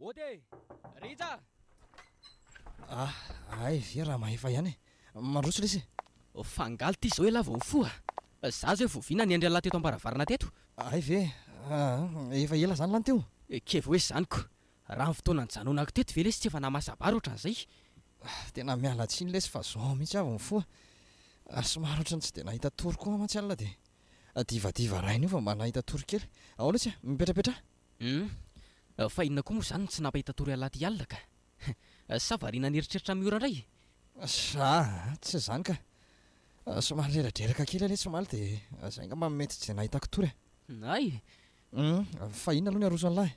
Ode, Riza! Ay ve raha mahefa ihany mandroso lesy. Fangaly ty zao hoe lava ny fo a. Za zao voviana ny andry lahy teto ambaravarana teto. Ay ve efa ela zany lany teo. Kevy hoe zaniko. Raha ny fotoana nijanonako teto ve lesy tsy efa namasabary ohatran'izay. Tena miala tsiny lesy fa zao mihitsy avy ny fo. Somary ohatrany tsy dia nahita tory koa mantsy alina dia divadiva rainy io fa mba nahita tory kely. Ao lesy mipetrapetra. Fa inona koa moa zany tsy napahita tory alaty alina ka. Sa variana nieritreritra miora indray. Tsy zany ka. Somary reradreraka kely lesy somaly dia zay ngamba mety tsy nahitako tory. Ay. Fa inona aloha ny aroso an'lahy.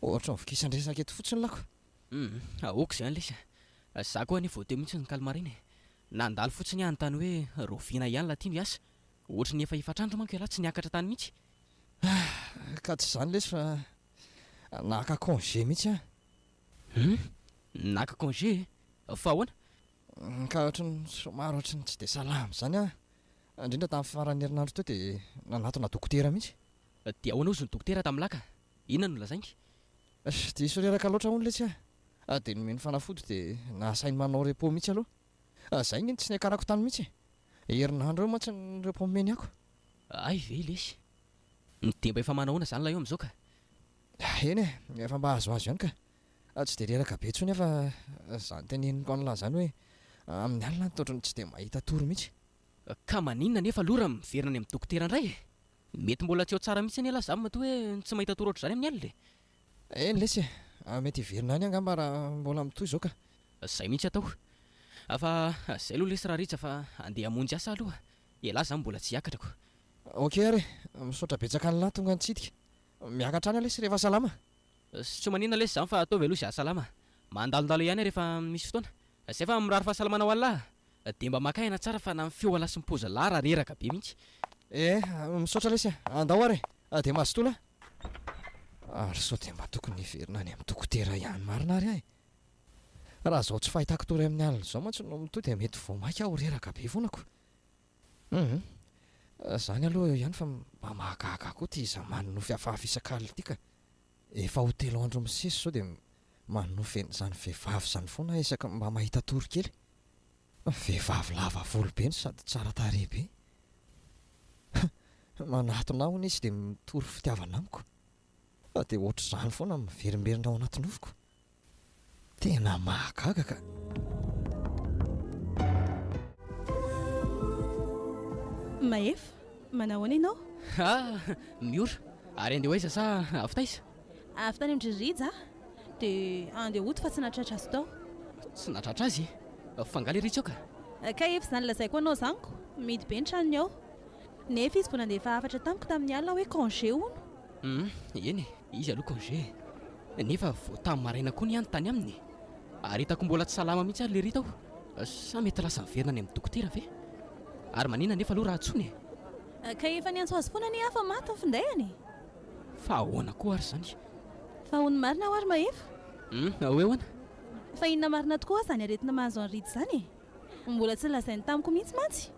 Ohatra ny vokisandresaka eto fotsiny lako. Aoko zany lesy. Za koa anefa voateo mihitsy ny kalmariny. Nandalo fotsiny ihany tany hoe roviana ihany laty ny asa. Ohatra ny efa efatrandro manko lahy tsy niakatra tany mihitsy. Ka tsy zany lesy fa naka congé mihitsy Naka congé? Fa ahoana? Ka ohatrany somary ohatrany tsy dia salama zany indrindra tamin'ny faran'ny herinandro teo dia nanatona dokotera mihitsy. Dia ahoana ozy ny dokotera tamin'ny laka? Inona no lazainy? Diso reraka loatra hono lesy dia nomeny fanafody dia nahasainy manao repos mihitsy aloha. Zay ngeny tsy niakarako tany mihitsy. Herinandro eo mantsy ny repos meny ako. Ay ve lesy. Dia mba efa manahoana zany lahy eo amin'izao ka? Eny efa mba azoazo ihany ka. Tsy dia reraka be tsony fa zany teneniko an'lahy zany hoe amin'ny alina totrany tsy dia mahita tory mihitsy. Ka maninona nefa aloha raha miverina any amin'ny dokotera indray? Mety mbola tsy eo tsara mihitsy any lahy za matoa hoe tsy mahita tory ohatr'izany amin'ny alina. Eny lesy mety hiverina any angamba raha mbola mitoy izao ka. Zay mihitsy atao. Fa zay aloha lesy raha Ritsa fa andeha hamonjy asa aloha. Lahy za mbola tsy hiakatrako. Ok ary misaotra betsaka an'lahy tonga nitsidika. Miakatra any lesy rehefa salama. Tsy maninona lesy zany fa ataovy aloha za salama. Mandalondalo ihany rehefa misy fotoana. Zay fa mirary fahasalamana ho alahy. Dia mba maka aina tsara fa na feo ala sy mipoza lahy raha reraka be mihitsy. Misaotra lesy andao ary dia mazotola. Ary sao dia mba tokony hiverina any amin'ny dokotera ihany marina ary ahy. Raha zao tsy fahitako tory amin'ny alina zao mantsy no mitoy dia mety vao maika aho reraka be fonako. Zany aloha ihany fa mba mahagaga koa ty iza manonofy hafahafa isan-kalina ity ka. Efa ho 3 andro misesy zao dia manonofy en'izany vehivavy zany foana isaka mba mahita tory kely. Vehivavy lava volo be sady tsara tarehy be. Manatona aho izy dia mitory fitiavana amiko. Dia ohatr'izany foana miverimberina ao anaty nofoko. Tena mahagaga ka. Mahefa, manao ahoana ianao? Miora. Ary andeha hoaiza sa avy taiza? Avy tany amin'ny Rija dia andeha hody fa tsy natratra azy tao. Tsy natratra azy? Fangaly Ritsa eo ka? Ka efa izany lazaiko anao zaniko, midy be ny tranony ao. Nefa izy vao nandefa hafatra tamiko tamin'ny alina hoe congé hono. Eny, izy aloha congé. Nefa vao tamin'ny maraina koa ny tany aminy. Ary hitako mbola tsy salama mihitsy ary le Rita ao. Sa mety lasa miverina any amin'ny dokotera ve? Ary maninona nefa aloha raha tsony? Ka efa niantso azy foana ny hafa maty ny findainy. Fa ahoana koa ary zany? Fa hono marina ho ary Mahefa? Hoe ahoana? Fa inona marina tokoa izany aretina mahazo an'ny Rita izany? Mbola tsy lazainy tamiko mihitsy mantsy.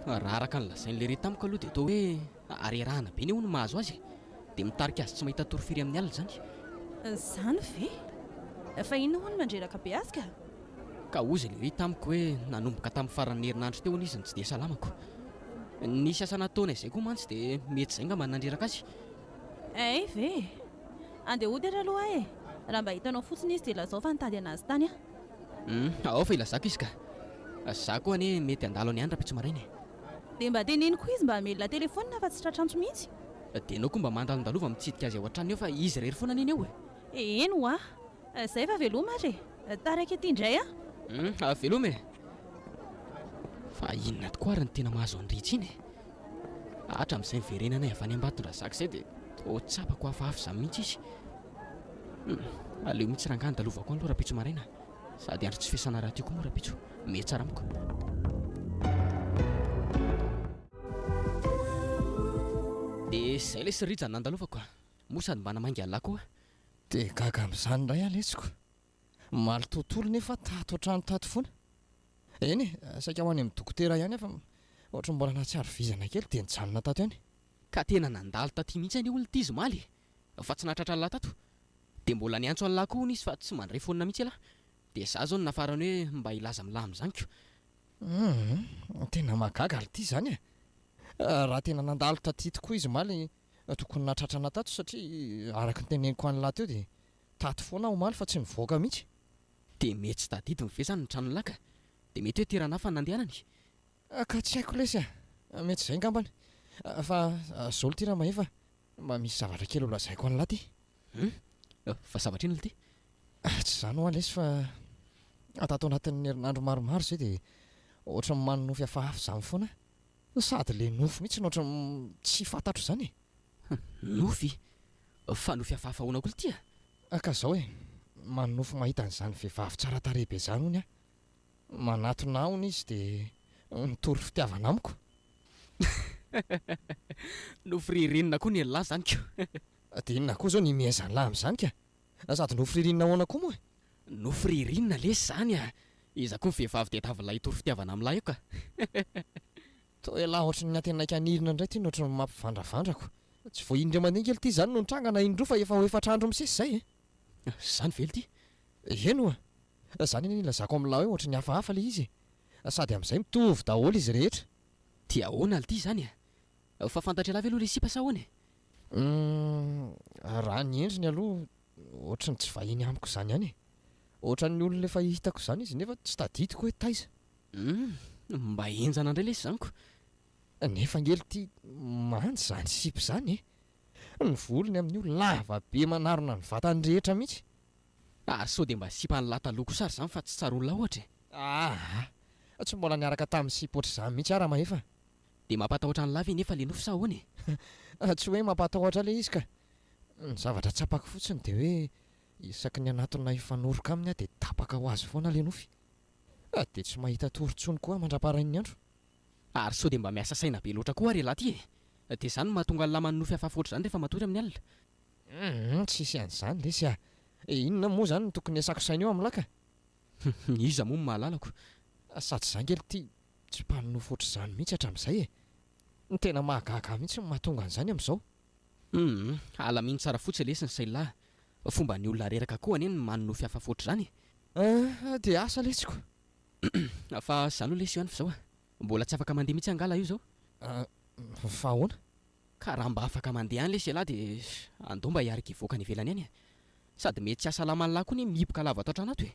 Raha araka ny lazain'le Rita tamiko aloha dia toa hoe arerahana be ny hono mahazo azy. Dia mitarika azy tsy mahita tory firy amin'ny alina zany. Zany ve? Fa inona hono mandreraka be azy ka? Ka ozy le Rita tamiko hoe nanomboka tamin'ny faran'ny herinandro teo izy tsy dia salamako. Nisy asa nataony izay koa mantsy dia mety izay ngamba nandreraka azy. Ve? Andeha hody ary aloha raha mba hitanao fotsiny izy dia lazao fa nitady anazy tany Ao fa ilazako izy ka. Za koa ane mety handalo any andra pitso maraina. Dia mba teneniko izy mba hamelona telefônina fa tsy tratrantsho mihitsy. Dia anao koa mba mandalondalova mitsidika azy ao an-trano eo fa izy rery foana neny eo Eny ho zay fa veloma ary taraiky ety indray veloma fa inona tokoa ary ny tena mahazo any Ritra iny hatra amin'izay miverenanay avy any ambatondra zaka izay dia to tsapako hafahafa izany mihitsy izy. Aleo mihitsy rangany dalovako any aloha raha pitso maraina sady andro tsy fiasana raha tiako moa raha pitso mety tsara amiko. Dia izay lesy Ritra nandalovako moa sady mba namangy alahy koa. Dia gaga amin'izany indray aletsiko. Maly tontolo nefa tato ohatrano tato foana. Eny saika ho any amin'ny dokotera ihany fa ohatra mbola nahatsiaro vizana kely dia nijanona tato ihany. Ka tena nandalo taty mihitsy any olona ity izy maly. Fa tsy nahatratra lahy tato. dia mbola niantso an'lahy koa izy fa tsy mandray fonina mihitsy alahy dia za zao nafarany hoe mba hilaza milahy amin'izanyko. Tena mahagaga ity zany raha tena nandalotra ty tokoa izy maly tokony natratrana tato satria araka ny teneniko an'lahy teo dia tato foana ho maly fa tsy nivoaka mihitsy. Dia mety tsy tadidiny ve zany ny tranon'lahy ka dia mety hoe tiranafa ny nandehanany. Ka tsy haiko lesy mety izay ngambany fa zao ty raha mahefa mba misy zavatra kely ho lazaiko an'lahy ty. Fa zavatra ino ty? Tsy zany ho lesy fa atato anatin'ny herinandro maromaro zay dia ohatra ny manonofy hafahafa izany foana sady le nofo mihitsy ohatra tsy fantatro izany. Nofy? Fa nofy hafahafa ahoana koa ty ka zao manonofy mahita an'izany vehivavy tsara tarehy be zany hony manatona ahony izy dia nitory fitiavana amiko. Nofy ririnina koa ny lahy zany ko. Dia inona koa zao ny mihaizany lahy amin'izany ka sady nofy ririnina ahoana koa moa. Nofy ririnina lesy zany iza koa ny vehivavy dia tavalay hitory fitiavana amin'lahy io ka. Toa lahy ohatry ny atenaiky anirina indray ty ohatry ny mampivandravandrako tsy voaindra mandinika ely ty zany no nitrangana indroa fa efa ho efatrandro misesy zay Zany vely ty? Eno zany eny ilazako amin'lahy hoe ohatry ny hafahafa le izy sady amin'izay mitovy daholo izy rehetra. Dia ahoana ity zany fa fantatra lahy ve aloha le sipa sa ahoana? Raha ny endriny aloha ohatry ny tsy vahiny amiko zany ihany ohatra ny olona efa hitako zany izy nefa tsy tadidiko hoe taiza. Mba enjana indray lesy zany ko. Nefa ngely ty manjy zany sipy zany ny volony amin'io lava be manarona ny vatany rehetra mihitsy. Ary sao dia mba sipa ny lahy taloha koa sary zany fa tsy tsara olona ohatra. Tsy mbola niaraka tamin'ny sipy ohatry izany mihitsy ara mahefa. Dia mampatahotra ny lahy ve nefa le nofy sa ahoana? Tsy hoe mampatahotra le izy ka ny zavatra tsapako fotsiny dia hoe isaky ny anatona hifanoroka aminy dia tapaka ho azy foana le nofy dia tsy mahita torontsony koa mandraparain'ny andro. Ary sao dia mba miasa saina be loatra koa ary lahy ty dia izany mahatonga ny lahy manonofy hafahafa ohatry izany rehefa matory amin'ny alina. Tsisy an'izany lesy inona moa zany no tokony hiasako saina eo amin'lahy ka. Iza moa mahalalako sady izany kely ty tsy mpanonofy ohatry izany mihitsy hatramin'izay ny tena mahagaga mihitsy ny mahatonga an'izany amin'izao. Alamino tsara fotsiny lesy ny sailahy fomba ny olona reraka koa anie ny manonofy hafahafa ohatry izany. Dia asa lesiko. Fa izany ho lesy io any fa zao mbola tsy afaka mandeha mihitsy angala io zao. Fa ahoana? Ka raha mba afaka mandeha any lesy lahy dia andao mba hiarika hivoaka any ivelany any sady mety tsy ahasalaman'ny lahy koa ny mihiboka lava ato an-trano ato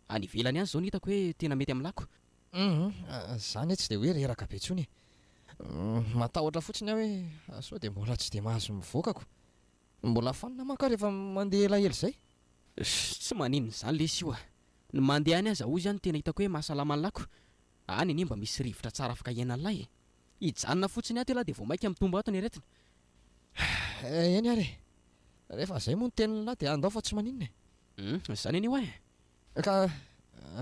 any ivelany any zao ny hitako hoe tena mety amin'ny lako. Zany tsy dia hoe reraka be intsony matahotra fotsiny aho hoe sao dia mbola tsy dia mahazo mivoakako mbola fanina manko rehefa mandeha elaela izay. Tsy maninona izany lesy io ny mandeha any aza ozy any tena hitako hoe mahasalaman'ny lako any anie mba misy rivotra tsara afaka iainan'ny lahy hijanona fotsiny ato lahy dia vao maika mitombo ato ny aretina. Eny ary rehefa izay moa ny tenin'ny lahy dia andao fa tsy maninona zany anie hoe ka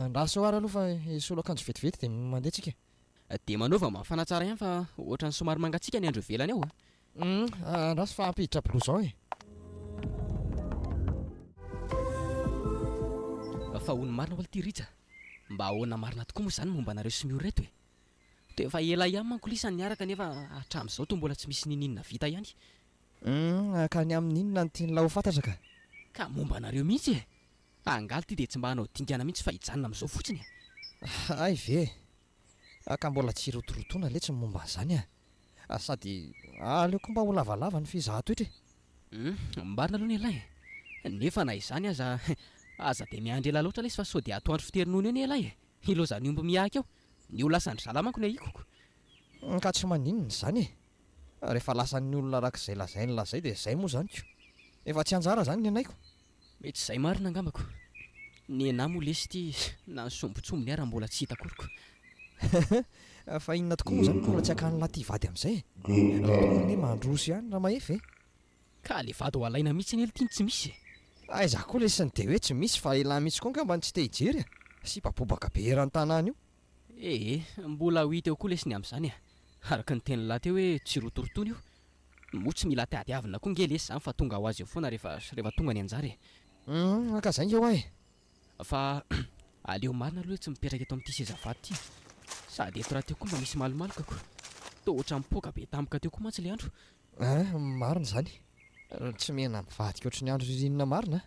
ndraso ary aloha fa isolo akanjo vetivety dia mandeha tsika. Dia manaova mafana tsara ihany fa ohatra ny somary mangatsika ny andro ivelany ao ndraso fa ampiditra blouson fa hono marina ho ity rija mba ahoana marina tokoa moa izany momba anareo sy mihory reto dia efa ela ihany manko lisany niaraka nefa hatramin'izao toa mbola tsy misy nininona vita ihany. Ka ny amin'inona ny tiany lahy ho fantatra ka momba anareo mihitsy angaly ity dia tsy mba hanao dingana mihitsy fa hijanona amin'izao fotsiny. Ay ve ka mbola tsy rotorotoana le tsy momba an'izany sady aleo koa mba ho lavalava ny fizahan-toetra. Mbarina aloha ny lahy nefa na izany aza dia miandry ela loatra lesy fa sao dia atoandro fiterinona eny lahy ilozany omby mihaka eo ny olona lasany salamanko ny ahikoko. Ka tsy maninona izany rehefa lasan'ny olona arak'izay lazainy lazay dia izay moa zany ko efa tsy anjara zany ny anaiko. Mety izay marina angambako ny anahy moa lesy ity na ny sombotsombony ary mbola tsy hita akoriko. Fa inona tokoa moa zany mbola tsy hakan'ny lahy ty vady amin'izay ny mandroso ihany raha mahefy ka le vady ho alaina mihitsy ny elitiany tsy misy. Aiza koa lesiny dia hoe tsy misy fa elahy mihitsy koa ngamba tsy te hijery sy babobaka be eran-tanàna io. Mbola ho hita eo koa lesiny amin'izany araka ny teny lahy teo hoe tsy rotorotony io moa tsy mila tiadiavina koa nge lesy zany fa tonga ho azy eo foana rehefa tonga ny anjary ka zay eo fa aleo marina aloha hoe tsy mipetraka eto amin'ity sezavady ity sady eto raha teo koa mba misy malomaloka koa toa ohatran'ny poaka be tampoka teo koa mantsy le andro. Marina zany tsy mena mivadika ohatry ny andro ririnina marina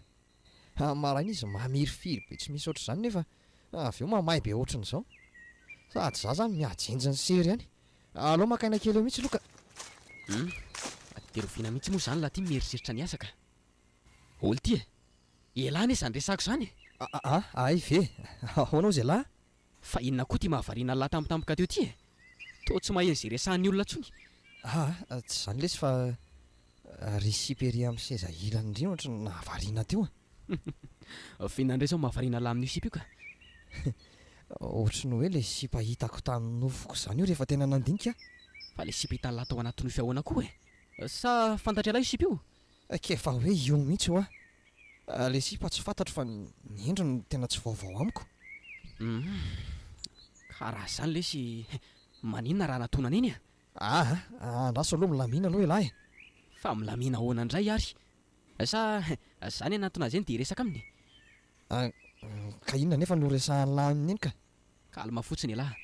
Maraina izy mamirifiry be tsy misy ohatr'izany nefa avy eo mamay be ohatran'izao sady za zany miajenjy ny sery any alao makaina kely eo mihitsy loka. Teroviana mihitsy moa zany laha ty mieritreritra ny asaka olo ty elany izany resako zany ay ve ahoanao zay lahy fa inona koa ty mahavariana lahy tampotampoka teo ty to tsy maheno zay resahan'ny olona ntsony. tsy zany lesy fa ry siperia amin'ny seza ilany indriny ohatra nahavariana teo fihinandray zao mahavariana lahy amin'io sipa io ka ohatry ny hoe le sipa hitako tamin'ny nofoko zany io rehefa tena nandinika fa le sipa hitan'ny lahy tao anatin'ny fiahoana koa sa fantatra lahy io sipa io kefa hoe io mihitsy io le sipa tsy fantatro fa ny endriny tena tsy vaovao amiko. Karaha zany lesy maninona raha natonana iny andraso aloha milamina aloha lahy fa milamina ahoana indray ary sa zany anaton'azy eny dia resaka aminy ka inona nefa no resahan'ny lahy aminy eny ka kalma fotsiny lahy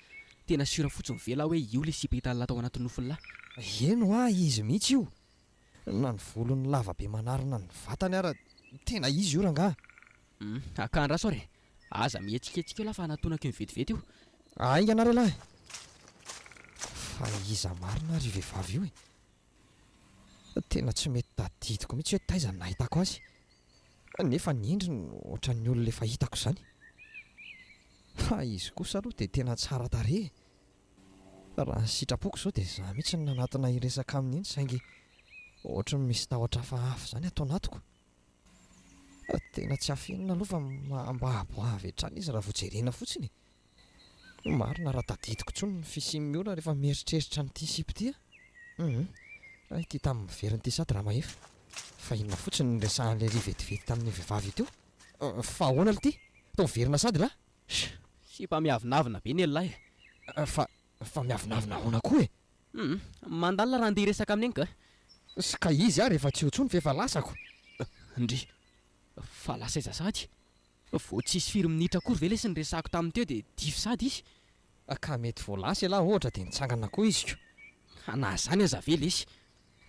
tena sura fotsiny ve lahy hoe io le sipa hitan'ny lahy tao anatin'ny nofony lahy eno izy mihitsy io na ny volony lavabe manarina ny vatany ara tena izy io rangaha akandraso ary aza mihetsiketsika eo laha fa anatonako io vetivety io ainga anareo lahy fa iza marina ary vehivavy io tena tsy mety tadidiko mihitsy hoe taiza nahitako azy nefa ny endriny ohatran'ny olona efa hitako zany fa izy kosa aloha dia tena tsara tarehy raha ny sitrapoko izao dia za mihitsy ny nanatona iresaka aminy iny saingy ohatra ny misy tahotra hafahafa zany atao anatiko tena tsy afenina aloha fa mba aboavy hatrany izy raha voajerena fotsiny marina raha tadidiko ntsony ny fisian'ny olona rehefa mieritreritra n'ity sipa ity ity tamin'ny miveriny ity sady raha mahefa fa inona fotsiny ny resahan'le ry vetivety tamin'ny vehivavy ity fa ahoana ly ity tao miverina sady lahy sipa miavinavina be ny elahy fa miavinavina ahoana koa mandalina raha andeha resaka aminy eny ka sy ka izy rehefa tsy hotsony fa efa lasako ndry fa lasa iza sady vo tsisy firy minitra akory ve lesy ny resako tamin'ny teo dia difo sady izy ka mety voalasa lahy ohatra dia nitsangana koa izy ko na zany aza ve lesy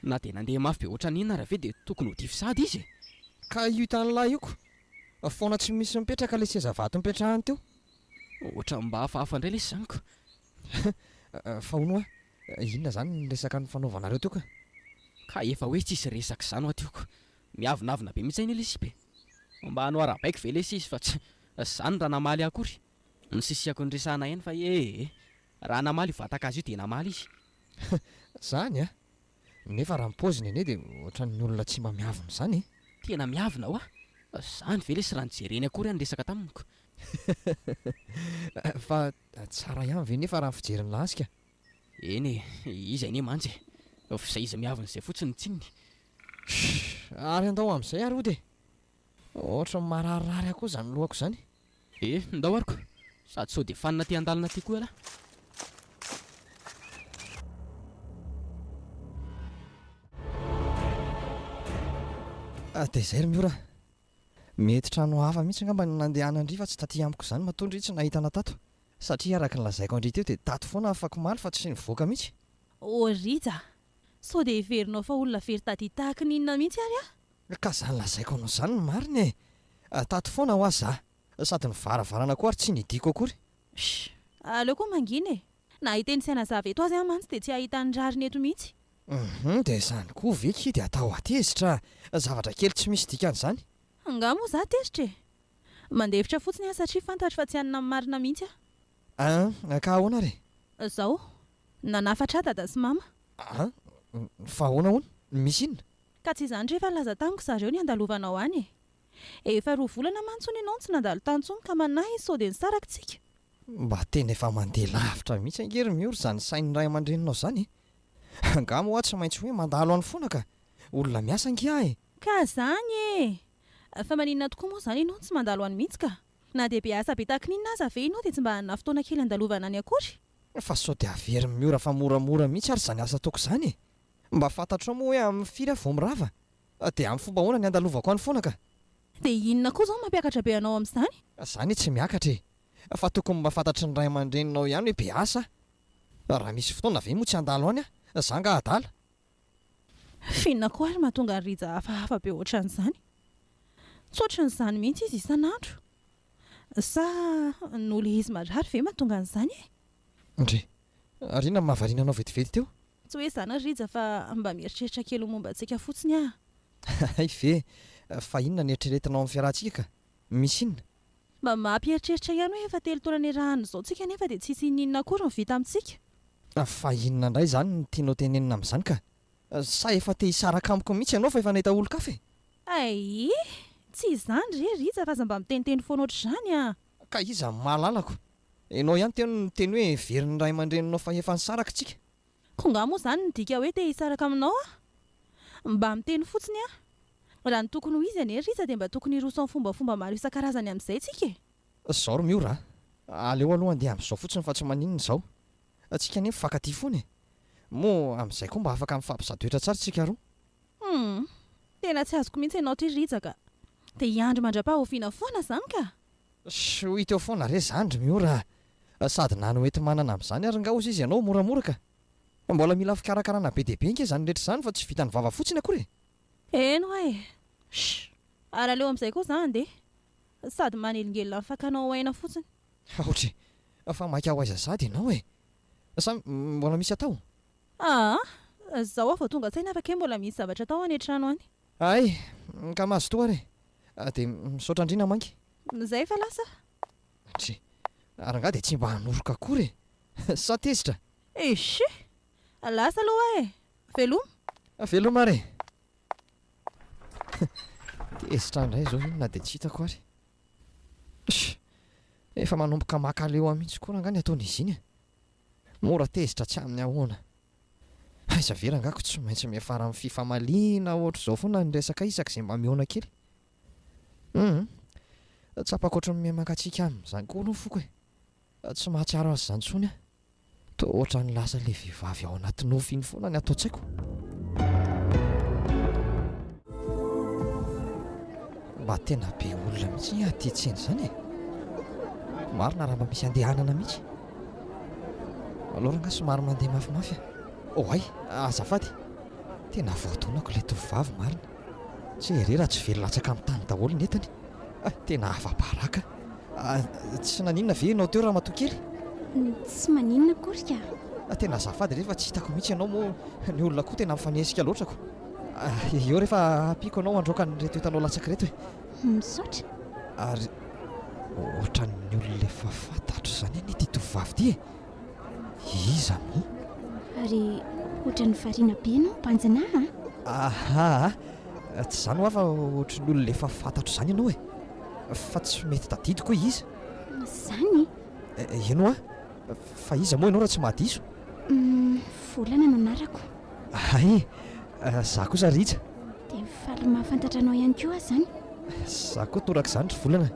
na dia nandeha mafy be ohatra n'inona raha ve dia tokony ho difo sady izy ka io hitan'ny lahy io ko foana tsy misy mipetraka le seza vato mipetrahany teo ohatra mba hafahafa indray lesy zany ko fa hono inona zany ny resaka ny fanaovanareo teo ka efa hoe tsisy resaka zany ho atyoko miavinavina be mihitsy ainy le sipa mba hanao arabaiko ve lesy izy fa tsy zany raha namaly akory ny sisiako ny resahana eny fa raha namaly vataka azy io dia namaly izy zany nefa raha mipoziny ene dia ohatran'ny olona tsy mba miavina zany tena miavina ho zany ve lesy raha nijereny akory any resaka taminiko fa tsara ihany ve nefa raha fijeriny lahasika eny izy ane mantsy fizay izy miavina izay fotsiny tsininy ary andao amin'izay ary ody ohatra ny mararirary akoa zany lohako zany ndao ariko sady sao dia fanina ty andalina ty koa lahy dia izay ry miora mety trano hafa mihitsy ngamba ny nandehana andry fa tsy taty amiko zany matondry tsy nahitana tato satria araka ny lazaiko andry teo dia tato foana afako maly fa tsy nivoaka mihitsy orija sao dia hiverinao fa olona very tady tahaka ny inona mihitsy ary ka zany lazaiko anao zany ny mariny tato foana ho azy sady ny varavarana koa ary tsy nidiko akory aleo koa mangina na hiteny saina zava eto azy mantsy dia tsy ahitany rariny eto mihitsy dia zany koa veky dia atao atezitra zavatra kely tsy misy dikan'izany nga moa za tezitra mandevitra fotsiny satria fantatro fa tsy hanina marina mihitsy ka ahoana re zao nanafatra dada sy mama fa ahoana hoana misy inona ka tsy izany rehefa laza tamiko zareo ny andalovanao any efa roa volana mantsony ianao tsy nandalo tantsony ka manahy izy sao dia nisarakitsika mba tena efa mandeha lavitra mihitsy angery miory zany sainy ray aman-dreninao zany angamo ho ahy tsy maintsy hoe mandalo any foana ka olona miasa ngia ka zany fa maninona tokoa moa zany ianao tsy mandalo any mihitsy ka na dia be asa be tahaka n'inona aza ve ianao dia tsy mba hanana fotoana kely andalovana any akory fa sao dia avery miora fa moramora mihitsy ary zany asa toko zany mba fantatro moa hoe amin'ny firy vo mirava dia amin'ny fomba hoana ny andalovako any foana ka dia inona koa zao mampiakatra be anao amin'izany zany tsy miakatra fa tokony mba fantatry ny ray aman-dreninao ihany hoe be asa raha misy fotoana ve moa tsy andalo any zanga adala finona koa ary mahatonga ny rija hafahafa be ohatran'izany tsoatran'izany mihitsy izy isan'andro sa nolo izy marary ve mahatonga an'izany e ndre ariana mahavariana anao vetivety teo tsy hoe zana riza fa mba mieritreritra kely ho momba antsika fotsiny ah ay ve fa inona ny eritreretinao amin'ny fiarahantsika ka misy inona mba mampieritreritra ihany hoe efa telo taona ny rahana izao tsika nefa dia tsisy ininona akory ny vita amintsika fa inona indray izany ny tianao tenenina amin'izany ka sa efa te hisaraka amiko mihitsy ianao fa efa nahita olo-kafe ay tsy izany re riza fa aza mba miteniteny foana ohatr'izany a ka iza mahalalako ianao ihany teno ny teny hoe veriny ray aman-dreninao fa efa nisaraka tsika konga moa izany ny dika hoe te hisaraka aminao a mba miteny fotsiny a raha ny tokony ho izy ane riza dia mba tokony hiroso amin'ny fombafomba maro isan-karazany amin'izay tsika zao ro miora aleo aloha andeha amin'izao fotsiny fa tsy maninona izao atsika ane mifankaty foana e moa amin'izay koa mba afaka mifampizadoetra tsara tsika roa tena tsy azoko mihitsy ianao ty rizaka dia hiandry mandra-pahofiana foana izany ka sy ho hita eo foana re zandry miora sady nany hoety manana amin'izany ary nga ozy izy ianao moramora ka mbola mila fikarakarana be deabe nke izany rehetra izany fa tsy vita ny vava fotsiny akory eno e ary aleo amin'izay koa izany dia sady manelingelina mifankanao aina fotsiny aotry fa maika ho aiza zady ianao e sa mbola misy atao zaho avao tonga tsaina afaka hoe mbola misy zavatra atao any an-trano any ay ka mahazo toa re dia misaotra andrina mangy zay fa lasa tsy ary nga dia tsy mba hanoroka akory sa tezitra isy lasa aloha e veloma veloma re tezitra indray zao na dia tsy hitako ary efa manomboka makaleo amihitsy koa rangany ataon'izy iny mora tezitra tsy amin'ny ahoana aiza vera ngako tsy maintsy miafara amin'ny fifamaliana ohatra izao foana ny resaka isaka izay mba mihoana kely tsapako ohatry ny mihamankatsika amin'izany koa no foko e tsy mahatsiaro azy izany tsony a to ohatra ny lasa le vehivavy ao anaty nofo iny foana ny ataotsaiko mba tena be olona mihitsy aty-tseny izany e marina raha mba misy andehanana mihitsy aloranga somary mandeha mafimafy a ay azafady tena voatonako ilay tovovavy marina tsy herera tsy velolatsaka amin'ny tany daholo ny entany tena afa-baraka tsy naninona ve ianao teo raha matokely tsy maninona akory ka tena azafady rehefa tsy hitako mihitsy ianao mo ny olona koa tena mifanesika loatrako eo rehefa ampiko anao androaka nyreto hitanao latsaka reto e misaotra ary ohatra ny olona efa fantatro izany any ty tovovavy ty e iza mo ary ohatra ny variana be no mpanjina aha tsy izany ho afa ohatra ny olona efa fantatro izany ianao e fa tsy mety tadidiko iza zany ianao fa iza moa ianao raha tsy mahadiso volana no anarako ay za kosa rija dia faly mahafantatra anao ihany koa zany za koa toraka izany ry volana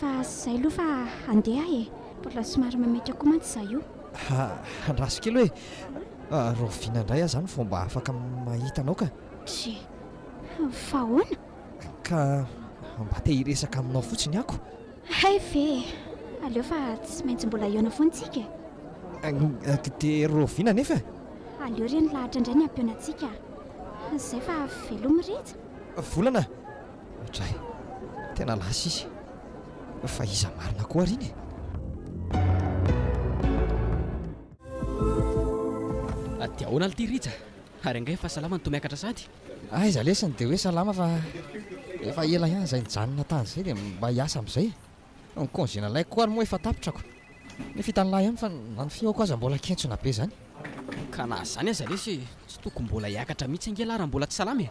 fa izay aloha fa andeha e mbola somary mametra koa mantsy za io andraso kely hoe roviana indray aho zany fomba afaka mahita anao ka tsy fa hoana ka mba te hiresaka aminao fotsiny ako hay ve aleo fa tsy maintsy mbola iona foantsika dia roviana nefa aleo reny lahatra indray ny ampiona-tsika izay fa veloma rehetra volana otray tena lasa izy fa iza marina koa riny dia ahoana ly ty rija ary anga efa salama ny tomiakatra sady aiza lesany dia hoe salama fa efa ela ihany izay nijanona tany izay dia mba hiasa amin'izay nykonzena laiko koa ary moa efa tapitrako ny fitan'lahy ihany fa nany fiako aza mbola kentsona be zany ka na zany aza lesy tsy tokony mbola hiakatra mihitsy angela raha mbola tsy salama e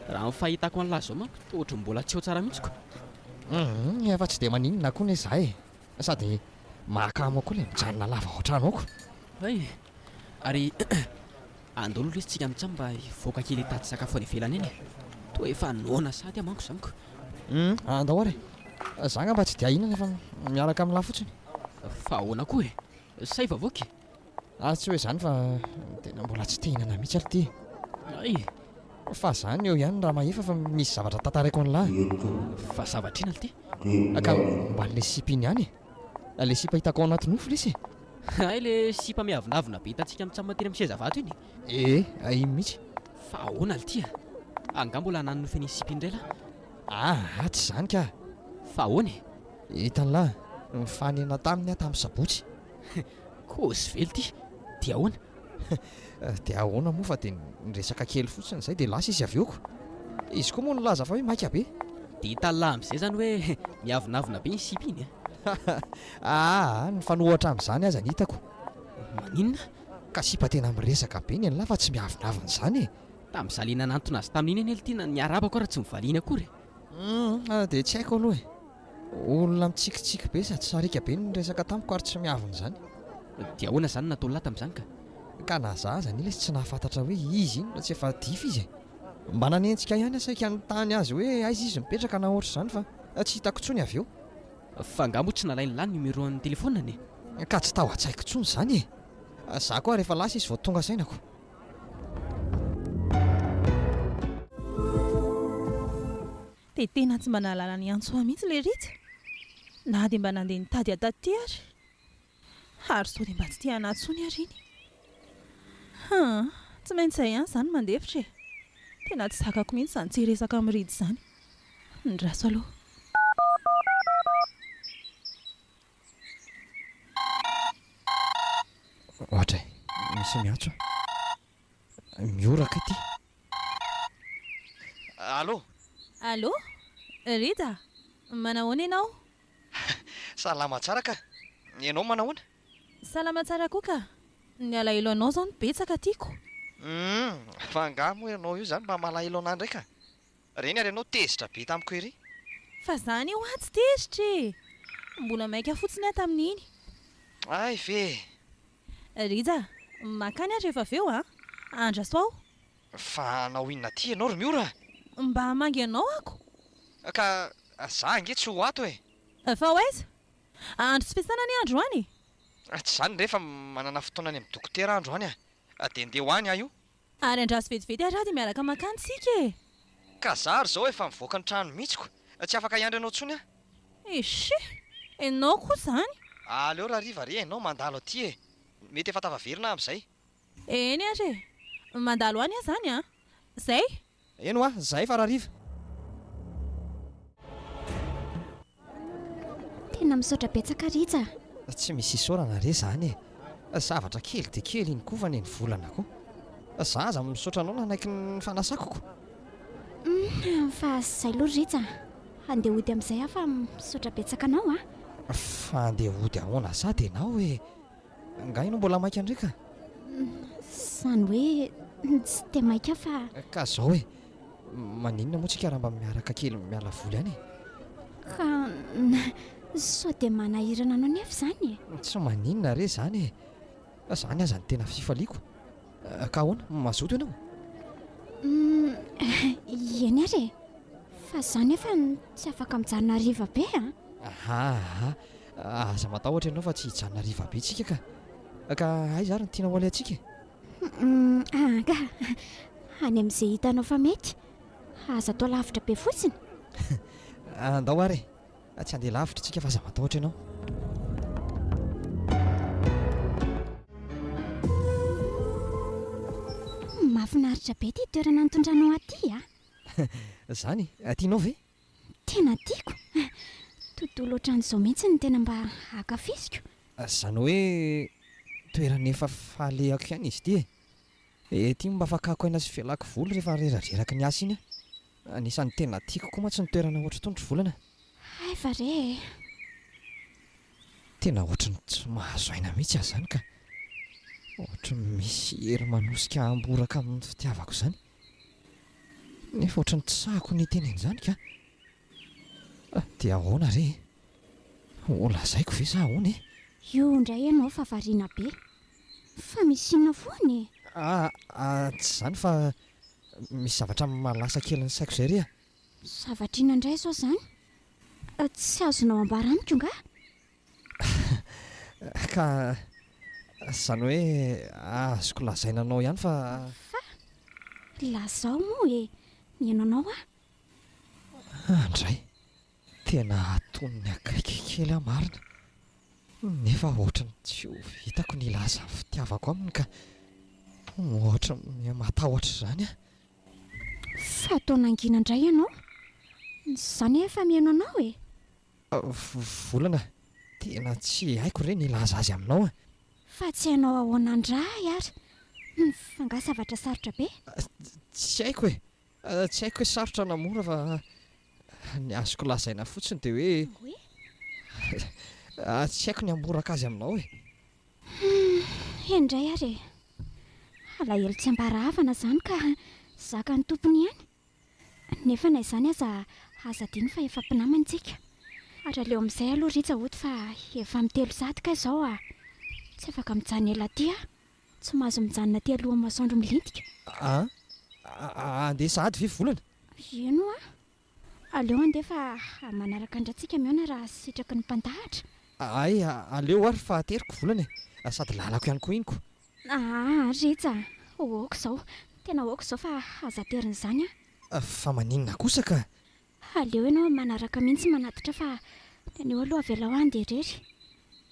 raha mifahitako an'lahy zao manko tohatra mbola tsy eo tsara mihitsy ko efa tsy dia maninona koa ny za e sady mahakamo koa le mijanona lava ohatranoko ay ary andolo lesy tsika mitsamy mba hivoaka kely hitady sakafo any ivelany eny to efa noana sady amanko zaniko andao ary za nga mba tsy dia inana efa miaraka amin'ny lahy fotsiny fa ahoana koa e say vavoaky tsy hoe zany fa tena mbola tsy te hinana mihitsy ary ty ay fa zany eo ihany raha mahefa fa misy zavatra tantaraiko an'lahy fa zavatra ina ly ty ka mba le sipa iny ihany e le sipa hitako ao anaty nofo lesy ay le sipa miavinavina be hitantsika mitsamatery amin'ny sezavato iny iny mihitsy fa ahoana ly ty anga mbola nanonofy any sipa indray lahy Tsy izany ka. Fa ahoana Hitan'lahy mifanena taminy aho tamin'ny sabotsy. kosy vely ty dia ahoana? Dia ahoana moa fa dia niresaka kely fotsiny izay dia lasa izy avioko. Izy koa moa nolaza fa hoe maika be. Dia hitalahy amin'izay zany hoe miavonavona be ny sipy iny Nifanohatra amin'izany aza ny hitako. maninona Ka sipa tena miresaka be ny lahy fa tsy miavonavina izany e. tamin'ny zaliana nantona azy tamin'iny eny elitiana niarabako raha tsy mivaliana akory. Dia tsy haiko aloha e. Olona mitsikitsiky be sady sarika be ny resaka tamiko ary tsy miavona izany. Dia ahoana zany natao lahy tamin'izany ka? Ka na zaza ny ilay tsy nahafantatra hoe izy iny tsy efa dify izy e. Mba nanentsika ihany asaika ny tany azy hoe aiza izy mipetraka na ohatr' izany fa tsy hitako intsony avy eo. Fa nga moa tsy nalainy lahy ny numéro amin'ny telefoniny. Ka tsy tao an-tsaiko intsony izany e. Za koa rehefa lasa izy vao tonga sainako. dia tena tsy mba nahalala ny antsoa mihitsy ilay Rita. Na dia mba nandeha nitady ataty ary. Ary sao dia mba tsy tia anatsony ary iny. Tsy maintsy izay ihany izany mandefitra e. Tena tsy zakako mihitsy izany tsy resaka amin'ny Rita izany. Ndraso aloha. Ohatra misy miantso. Mioraka ity. Allô? Allô? Rita, manahoana ianao? Salama tsara ka. Ianao manahoana? Salama tsara koa ka. Ny alahelo anao izao no betsaka tiako. Fa nga moa ianao io izany mba malahelo anahy ndraika. Reny ary ianao tezitra be tamiko ery. Fa izany io tsy tezitra e. Mbola maika fotsiny aho tamin'iny. Ay ve. Rita, makany aho rehefa avy eo andraso aho. Fa anao inona ty ianao ry miora? Mba hamangy anao ako. Ka za ange tsy ho ato e. Fa hoaiza? Andro tsy fiasana ny andro any. Tsy izany rehefa manana fotoana any amin'ny dokotera andro any dia andeha ho any aho io. Ary andraso vetivety ary aho dia miaraka makany tsika e. Ka za ry izao efa mivoaka ny trano mihitsiko. Tsy afaka hiandry anao intsony aho. Isy, ianao koa izany. Aleo raha riva re ianao mandalo aty e. Mety efa tafaverina amin'izay. Eny ary e. Mandalo any aho izany Zay? Eno zay fa raha riva. Tena misaotra betsaka Rita. Tsy misy isaorana re izany e. Zavatra kely dia kely iny koa fa ny volana koa. Za aza misaotra anao nanaiky ny fanasakoko. Fa izay aloha Rita. Andeha hody amin'izay aho fa misaotra betsaka anao Fa andeha hody ahoana za dia ianao e. Nga ianao mbola maika ndraika. Izany hoe tsy dia maika fa. Ka zao e. Maninona moa tsika raha mba miaraka kely miala voly any e. Ka sao dia manahirana anao nefa izany e. Tsy maninona re izany e. Izany aza ny tena fifaliako. Ka ahoana mazoto ianao? Eny ary e. Fa za nefa tsy afaka mijanona riva be aza matahotra ianao fa tsy hijanona riva be tsika ka aiza ary ny tiana ho alentsika Ka any amin'izay hitanao fa mety. Aza atao lavitra be fotsiny. Andao ary tsy andeha lavitra tsika fa aza matahotra ianao. Mahafinaritra be ty toerana nitondranao aty Zany tianao ve? Tena tiako. Tontolo ohatran'izao mihitsy ny tena mba hakafisiko. Zany hoe toerana efa fahalehako ihany izy ity e. Ety mba fakako aina sy velako voly rehefa rerareraka ny asa iny anisan'ny tena tiako koa mantsy ny toerana ohatry tondro volana. Ay fa re. Tena ohatry ny tsy mahazo aina mihitsy azy zany ka. Ohatry misy hery manosika amboraka amin'ny fitiavako izany. Nefa ohatry ny tsy sahako ny tenen'izany ka. Dia ahoana re? Lazaiko ve sa ahoana e? Io indray ianao fa variana be. Fa misy inona foana e? Tsy izany fa misy zavatra malasa kely ny saiko izay re Zavatra inona indray sao izany? Tsy azonao ambara amiko nga? Ka izany hoe azoko lazaina anao ihany fa lazao moa e. Nianao andray tena aton'ny akaiky kely marina. Nefa ohatrany tsy ho vitako ny laza ny fitiavako aminy ka ohatra matahotra izany Fa atao nangina indray ianao. Izany efa mihaino anao e. Volana, tena tsy haiko re nilaza azy aminao a. Fa tsy hainao ahoana andray ary. Fanga zavatra sarotra be. Tsy haiko e. Tsy haiko hoe sarotra namora fa ny azoko lazaina fotsiny dia hoe Hoe tsy haiko ny amboraka azy aminao e. Indray ary e. Alahelo tsy ambarahavana zany ka zaka ny tompony ihany. Nefa na izany aza diny fa efa mpinamantsika. Ary aleo amin'izay aloha Ritsa oto fa efa mitelo zato ka izao a. Tsy afaka mijanona ela aty a. Tsy mahazo mijanona aty alohan'ny masoandro milintika. Andeha sady ve Volana? Ino a? Aleo andefa manaraka andratsika miona raha sitraky ny mpandahatra. Ay, aleo ary fahateriko Volana e. Sady lalako ihany koa inko. Ritsa, ooko izao. Tena ooko izao fa aza terina izany a. Fa maninona kosa ka? Aleo ianao manaraka mihitsy manatitra fa anio aloha avela ho any dia irery.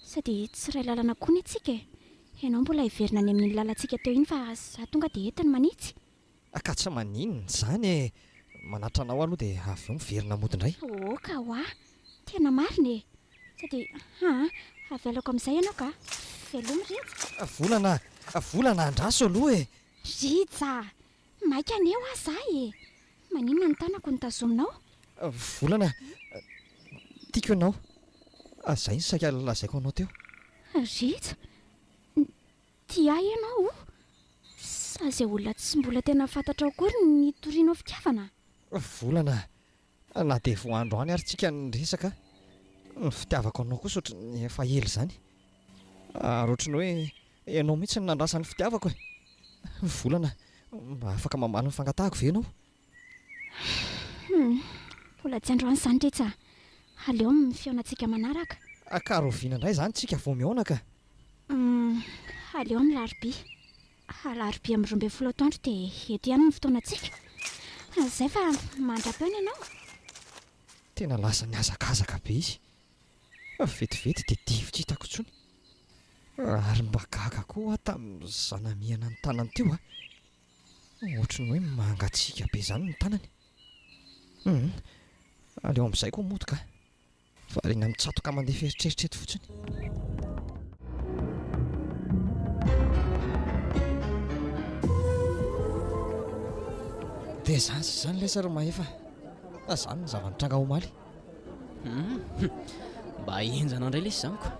Sady tsy ray lalana koa ny atsika e. Ianao mbola hiverina any amin'ny lalantsika teo iny fa za tonga dia entiny manitsy. Ka tsy maninona izany e. Manatra anao aloha dia avy eo miverina mody indray. Oka ho a, tena marina e. Sady avelako amin'izay ianao ka. Veloma Ritsa. Volana andraso aloha e. Ritsa, maika aneo aho zay e. Maninona ny tanako ny tazominao? Volana, tiako ianao. Izay ny saika lazaiko anao teo. Ritsa, tia ianao? Sa izay olona tsy mbola tena fantatra akory ny torianao fitiavana? Volana, na dia vao andro any ary tsika ny resaka. Ny fitiavako anao kosa ohatran'ny efa ela izany. Ary ohatran'ny hoe ianao mihitsy ny nandrasa ny fitiavako e. Volana, mba afaka mamaly ny fangatahako ve ianao? Mbola tsy androany izany Ritsa. Aleo mifiaonantsika manaraka. Karoviana indray izany tsika vao mihaona ka. Aleo amin'ny larobia. Larobia amin'ny 12 taondro dia eto ihany ny fotoanantsika. Izay fa mandra-peona ianao. Tena lasa niazakazaka be izy. Vetivety dia divitra hitako intsony. Ary mba gaga koa tamin'ny zanamiana ny tanany teo a. Ohatran'ny hoe mangatsiaka be izany ny tanany. Aleo amin'izay koa moto ka. Variana mitsatoka mandeha feritreritra fotsiny. Dia izany ilay sary mahefa. Izany ny zavanitranga omaly. Mba enjana indray lesy izany koa.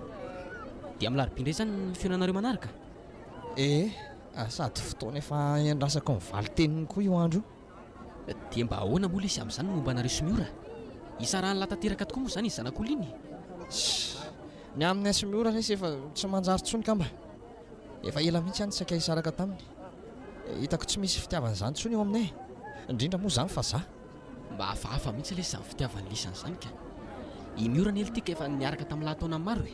Dia amin'ny larobia indray izany ny fihaonanareo manaraka? Sady fotoana efa iandrasako ny valy teniny koa io andro. Dia mba ahoana moa lesy amin'izany momba anareo Simiora? Isarahany latanteraka tokoa moa izany izy zanak'olona iny. Ny amin'ny Simiora resy efa tsy manjary tsony ka mba. Efa ela mihitsy any saika hisaraka taminy. Hitako tsy misy fitiavana izany tsony eo aminay. Indrindra moa izany fa za. Mba hafahafa mihitsy lesy izany fitiavany lisany izany ka. I Miora ny elitika efa niaraka tamin'ny lahataona maro e.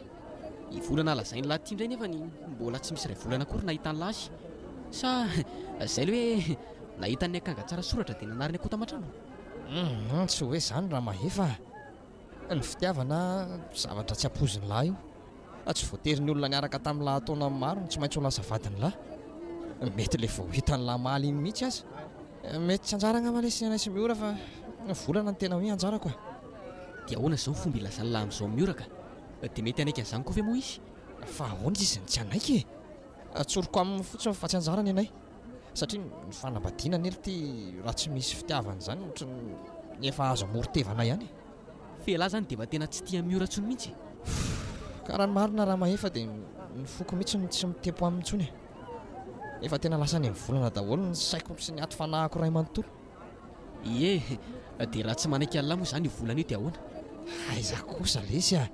I Volana lazainy lahaty indray nefa mbola tsy misy iray volana akory nahitany lahy. Sa izay ilay hoe nahitany akanga tsara soratra dia nanariny akoa tamatrano. Tsy hoe izany raha mahefa. Ny fitiavana zavatra tsy hampoziny lahy io. Tsy voatery ny olona niaraka tamin'ny lahataona maro ny tsy maintsy ho lasa vadiny lahy. Mety ilay vao hitany lahy maly iny mihitsy aza. Mety tsy anjara angamba lesy anay Simiora fa Volana ny tena hoe anjara koa. Dia ahoana izao ny fomba ilazany lahy amin'izao Miora ka? Dia mety anaika an'izany koa ve moa izy? Fa ahoana izy ny tsy anaiky e? Tsoroko aminy fotsiny fa tsy anjarany anay. Satria ny fanambadiana ny ely raha tsy misy fitiavana izany ohatran'ny efa azo amorotevana ihany. Felahy izany dia mba tena tsy tia Miora intsony mihitsy. Ka raha ny marina raha mahefa dia ny foko mihitsy tsy mitempo aminy intsony. Efa tena lasa ny Volana daholo ny saiko sy ny ato fanahako ray manontolo. Ie, dia raha tsy manaiky alina moa izany Volana io dia ahoana? Aiza kosa lesy a.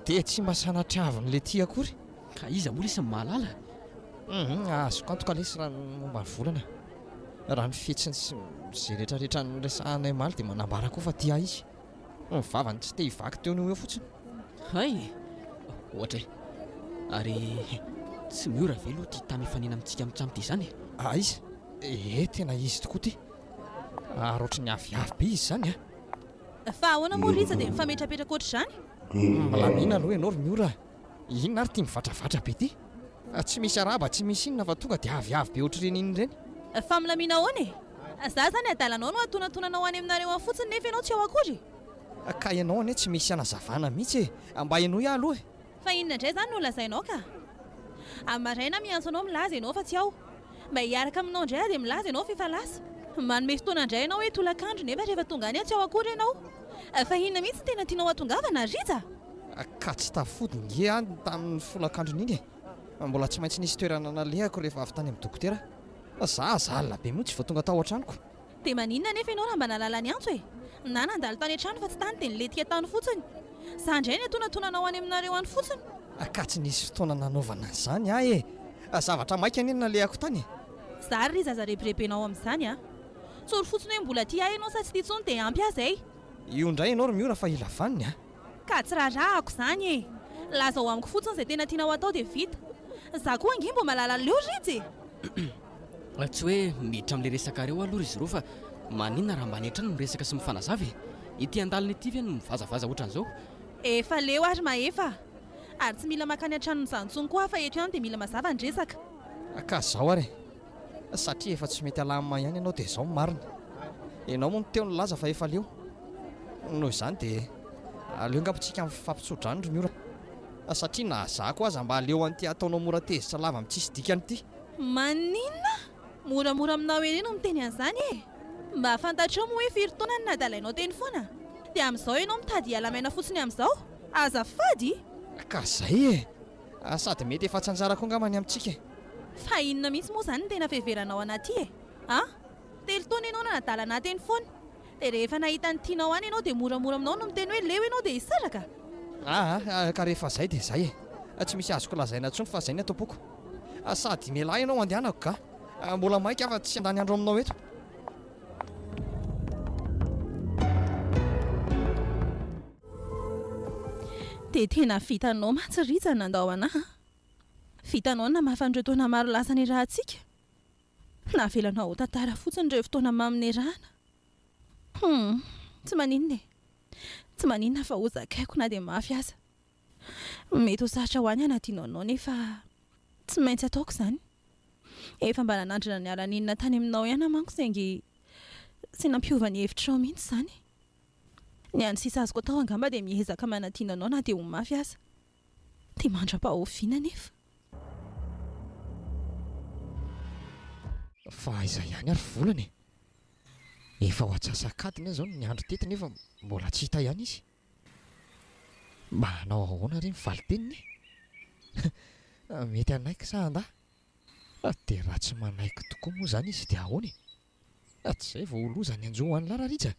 Dia tsy mba sanatriaviny ilay tia akory. Ka iza moa lesy ny mahalala? Azoko antoka lesy raha momba ny Volana. Raha ny fihetsiny sy izay rehetrarehetra ny resahanay maly dia manambara koa fa tia izy. Ny vavany tsy te hivaky teo eo fotsiny. Hay, ohatra e. Ary tsy Miora ve aloha tia tamy efanena amintsika amin'ny ty izany? Izy? Tena izy tokoa ty. Ary ohatran'ny aviavy be izy izany a. Fa ahoana moa Ritsa dia mifametrapetraka ohatr'izany? Malamina aloha ianao ry Miora. Inona ary tia mivatravatra be ty? Tsy misy araba, tsy misy inona fa tonga dia aviavy be ohatr'ireny iny ireny. Fa milamina ahoana e? Za zany adalanao no atonatonanao any aminareo any fotsiny nefa ianao tsy ao akory. Ka ianao anie tsy misy anazavana mihitsy mba ianao ia aloha. Fa inona indray zany no lazainao ka? Amaraina miantso anao milaza ianao fa tsy ao. Mba hiaraka aminao indray dia milaza ianao fa efa lasa. Manome fotoana indray ianao hoe tolakandro nefa rehefa tonga any tsy ao akory ianao. Fa inona mihitsy tena tianao atongavana Riza? Ka tsy tafody nge any tamin'ny folakandrony iny mbola tsy maintsy nisy toerana nalehako rehefa avy tany amin'ny dokotera. Za alina be mihitsy vao tonga tao an-tranoko. Dia maninona nefa ianao raha mba nalala ny antso e? Na nandalo tany an-trano fa tsy tany dia niletika tany fotsiny. Za indray ny atonatonanao any aminareo any fotsiny. Ka tsy nisy fotoana nanaovana izany e. Zavatra maika anie nalehako tany. Za ry zaza rebirebenao amin'izany a. Tsory fotsiny hoe mbola tia ianao sa tsy tia intsony dia ampy azy ay. Io indray ianao ry miora fa ila vaniny a. Ka tsy raharahako izany e. Lazao amiko fotsiny izay tena tianao atao dia vita. Za koa angy mbo malala leo Rizy. Tsy hoe miditra amin'ilay resaka reo aloha izy roa fa maninona raha mba netra no miresaka sy mifanazavy. Ity andaliny ity ve no mivazavaza ohatran'izao? Efa leo ary maefa. Ary tsy mila makany an-tranony zantsony koa fa eto ihany dia mila mazava ny resaka. Ka zao ary satria efa tsy mety alama ihany ianao dia izao marina. Ianao moa no teo nilaza fa efa leo. Noho izany dia aleo angapontsika amin'ny fampitsodrano ry miora. Satria na za koa aza mba aleo an'ity ataonao mora tezitra lava amin'ny tsisy dikany ity. Maninona? Moramora aminao ery no miteny an'izany e. Mba fantatrao moa hoe firy taona no nadalainao teny foana. Dia amin'izao ianao mitady hiala-maina fotsiny amin'izao. Azafady. Ka zay e. Sady mety efa tsanjara koa ngamany amintsika. Fa inona mihitsy moa izany no tena fiheveranao anaty e? Telo taona ianao nadalana teny foana. Dia rehefa nahita ny tianao any ianao dia moramora aminao no miteny hoe leo ianao dia hisaraka. Ka rehefa zay dia zay e. Tsy misy azoko lazaina intsony fa zay ny ataopoko. Sady mialahy ianao andehanako ka. Mbola maika afa tsy andany andro aminao eto. Dia tena vitanao mantsy Riza nandao anahy. Vitanao na mafan'ireo taona maro lasa ny rahantsika. Navelanao ho tantara fotsiny ireo fotoana maminy rahana. Tsy maninona e. Tsy maninona fa ho zakaiko na dia mafy aza. Mety ho sarotra ho any anadinao anao nefa tsy maintsy ataoko izany. Efa mba nanandrina ny alaninona tany aminao ihany manko saingy tsy nampiova ny hevitrao mihitsy izany. Ny any sisa azoko atao angamba dia miezaka manadina anao na dia ho mafy aza. Dia mandra-pahoviana nefa. Fa aiza ihany ary volana e. Efa ho atsasakadiny izao ny andro tety nefa mbola tsy hita ihany izy. Mba hanao ahoana ry mivaly teniny e. Mety anaiky sa andà. Dia raha tsy manaiky tokoa moa izany izy dia ahoana e. Tsy izay vao ho loza ny anjo any lara Riza.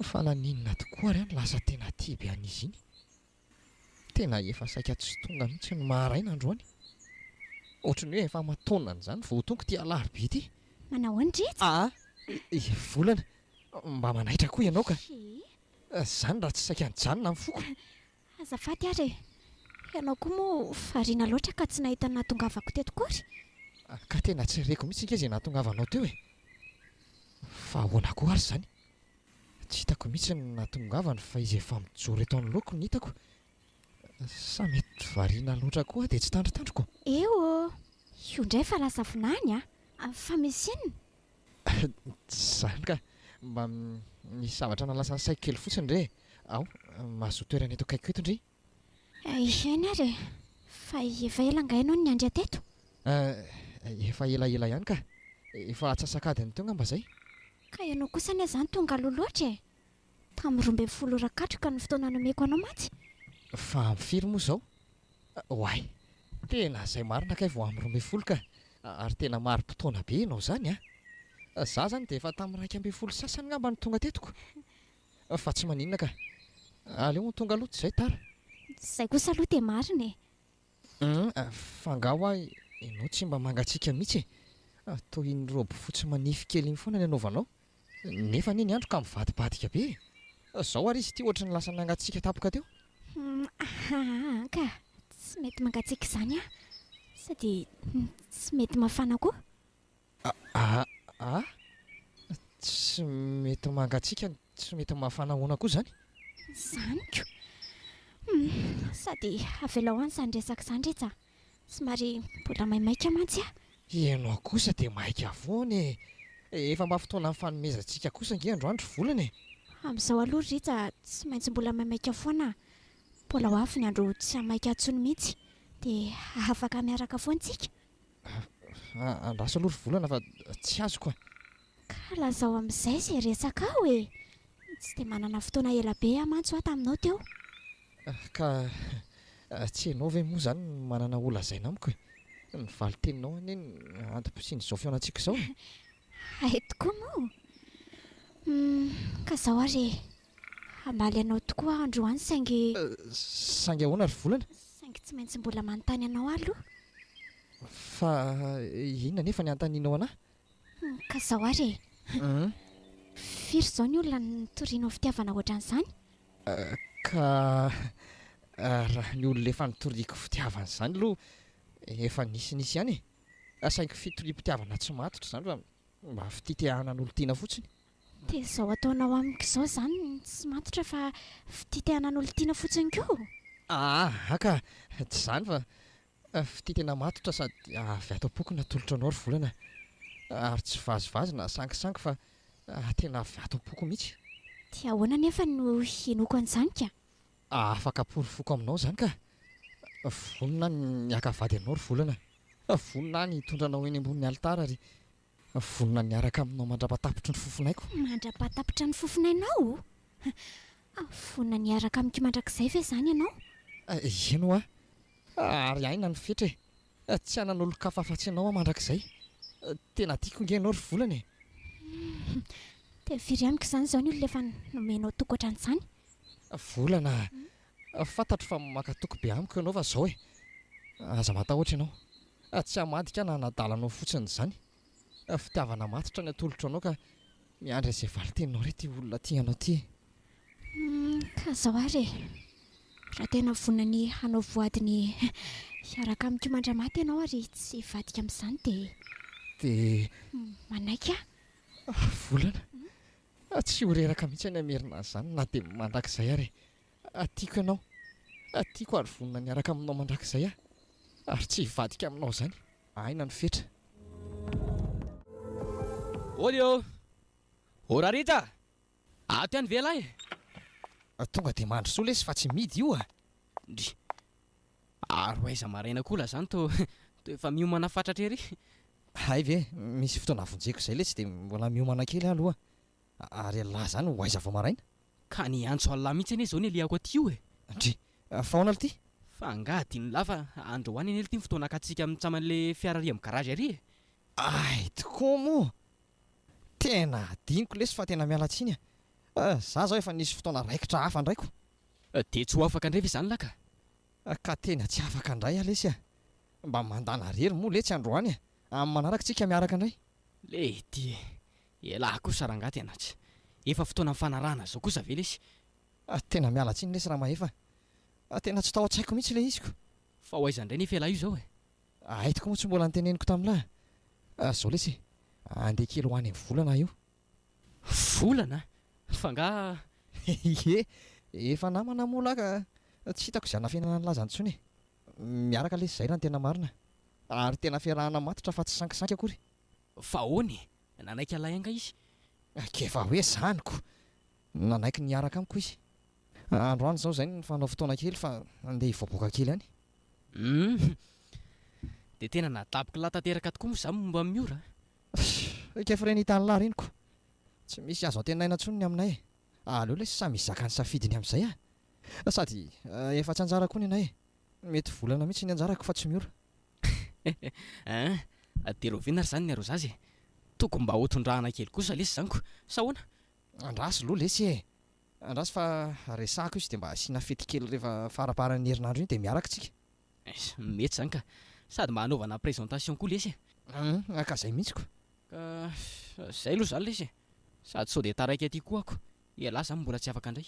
Fa naninona tokoa ary any lasa tena tia be an'izy iny. Tena efa saika tsy tonga mihitsy ny maharaina androany. Ohatrany hoe efa matonana izany vao tonga ity alarobia ity. Manao any Riza? Volana mba manaitra koa ianao ka. Izany raha tsy saika nijanona amin'ny foko. Azafady ary ianao koa moa variana loatra ka tsy nahita nahatongavako teto kory. Ka tena tsy reko mihitsy inge izay nahatongavanao teo e. Fa ahoana koa ary izany. Tsy hitako mihitsy ny nahatongavany fa izy efa mijoro eto anoloako ny hitako. Sa mety variana loatra koa dia tsy tandrotandroko. Eo io indray fa lasa vinany fa misy inona? Izany ka mba misy zavatra nalasa ny saiko kely fotsiny re. Mahazo toerana eto akaiko eto ndry. Ihany ary fa efa ela angainao ny andry ateto. Efa elaela ihany ka. Efa atsasakadiny teo ngamba zay. Ka ianao kosa anie izany tonga loloatra e. Tamin'ny 12 rakatroka ny fotoana nomeko anao mantsy. Fa amin'ny firy moa izao? Oay, tena izay marina kay vao amin'ny 12 ka. Ary tena maro-potoana be ianao izany Za zany dia efa tamin'ny 12 sasany ngamba ny tonga tetoko. Fa tsy maninona ka. Aleo ny tonga aloha tsy izay tara. Izay kosa aloha dia marina e. Fa angaho ianao tsy mba mangatsiaka mihitsy e. Toy ny robo fotsy manify kely iny foana ny anaovanao. Nefa ny andro ka mivadibadika be. Izao ary izy ity ohatry ny lasa nangatsiaka tapoka teo. Ka tsy mety mangatsiaka izany sady tsy mety mafana koa. Tsy mety mangatsiaka, tsy mety mafana ahoana koa izany. Izany ko. Sady avela ho any izany resaka izany Riza. Somary mbola maimaika mantsy Ianao kosa dia maika foana e. efa mba fotoana amin'ny fanomezantsika kosa nge androandro volana e. Amin'izao aloha Ritra tsy maintsy mbola mamaika foana. Mbola ho avy ny andro tsy hamaika atsony mihitsy dia afaka miaraka foantsika. Andraso aloha ry volana fa tsy azoko. Ka lazao amin'izay izay resaka aho e. Tsy dia manana fotoana ela be amantsy aho taminao teo. Ka tsy hainao ve moa zany manana ola zay namiko e. Ny valiteninao anie antom-posiny izao fiaonantsika izao. Hay tokoa moa. Ka zao ary hamaly anao tokoa androany saingy Ahoana ry volana? saingy tsy maintsy mbola manontany anao aloha. Fa inona nefa ny antanianao anahy? Ka zao ary firy izao ny olona nitorianao fitiavana ohatran'izany? Ka raha ny olona efa nitoriako fitiavana izany aloha efa nisy ihany e. Saingy fitoriam-pitiavana tsy matotra izany fa mba fititehana n'olo tiana fotsiny. Dia izao ataonao amiko izao izany tsy matotra fa fititehana n'olo tiana fotsiny koa. Ka tsy izany fa fititehana matotra sady avy ato am-poko natolotra anao ry volana. Ary tsy vazivazy na sangisangy fa tena avy ato am-poko mihitsy. Dia ahoana nefa no hinoko an'izany ka? Afaka porofoko aminao zany ka. Vonona ny akavady anao ry volana. Vonona ny hitondra anao eny ambony alitara ary vonona ny araka aminao mandrapatapitry ny fofonaiko. Mandrapatapitra ny fofonainao? Vonona ny araka amiko mandrakizay ve izany ianao? Ianao ary aina ny fetra e. Tsy hanan'olo-kafa afa-tsy ianao mandrakizay. Tena tiako nge ianao ry volana e. Dia firy amiko izany izao ny olona efa nomenao toko ohatran'izany? Volana, fantatro fa makatoko be amiko ianao fa izao e. Aza matahotra ianao. Tsy hamadika na nadalanao fotsiny izany. Fitiavana matotra ny atolotra anao ka miandry izay valiteninao re ty olona tianao ty. Ka zao ary raha tena vonany hanao voadiny hiaraka amiko mandramata ianao ary tsy vadika amin'izany dia manaika. Volana, tsy horeraka mihitsy any amerina izany na dia mandrakizay ary. Tiako ianao. Tiako ary vonona ny araka aminao mandrakizay ary tsy hivadika aminao izany. Aina ny fetra. Olio! Ora Ritra! Ato ihany ve lahy? Tonga dia mandry soa lesy fa tsy midy io Ndry. Ary hoaiza maraina koa zany to efa miomana fatratra ery. Hay ve, misy fotoana avonjeko izay lesy dia mbola miomana kely aho aloha. Ary lahy zany hoaiza vao maraina. Ka ny antso alahy mihitsy anie izao ny liako aty io e. Ndry, fahoana ity? Fa nga tiany lahy fa andro hoany anie ity ny fotoana akatsika mitsaman'le fiara ry amin'ny garage ary e. Ay, tokoa moa. Tena adiniko lesy fa tena miala tsiny za zao efa nisy fotoana raikitra hafa ndraiko. Dia tsy ho afaka indray ve izany lahy ka? Ka tena tsy afaka indray lesy mba mandana rery moa letsy androany amin'ny manaraka tsika miaraka indray. Le ty lahy kosa rangaty anatsy. Efa fotoana fanarahana zao kosa ve lesy? Tena miala tsiny lesy raha mahefa. Tena tsy tao an-tsaiko mihitsy le iziko. Fa hoaiza indray nefa lahy io zao e. Ay tokoa moa tsy mbola niteneniko tamin'lahy. Zao lesy andeha kely ho any amin'ny volana io. Volana? Fa nga efa namana moa lahy ka tsy hitako izay hanafenana ny laza intsony. Miaraka lesy izay raha ny tena marina. Ary tena fiarahana matotra fa tsy sankisanky akory. Fa hoany? Nanaiky lahy anga izy? Kefa hoe zaniko. Nanaiky niaraka amiko izy. Androany zao izay ny fanao fotoana kely fa andeha hivoaboaka kely any. Dia tena nadaboka lahy tanteraka tokoa moa izany momba miora. Kefa ireny hitany lahy reniko. Tsy misy azo antenaina intsony ny aminay. Aleo lesy samy izaka ny safidiny amin'izay sady efa tsy anjara koa ny anay. Mety volana mihitsy ny anjarako fa tsy miora. Dia rovina ry zany ny arozazy. Toko mba hotondrahana kely kosa lesy izaniko. Sa hoana? Andraso loha lesy andraso fa resahako izy dia mba asiana fety kely rehefa faraparan'ny herinandro iny dia miaraka tsika. Mety zany ka. Sady mba hanaovana présentation koa lesy. Ka izay mihitsy ko. Ka izay aloha zany lesy. Sady sao dia taraiky aty koa ako. Lahy zany mbola tsy afaka indray.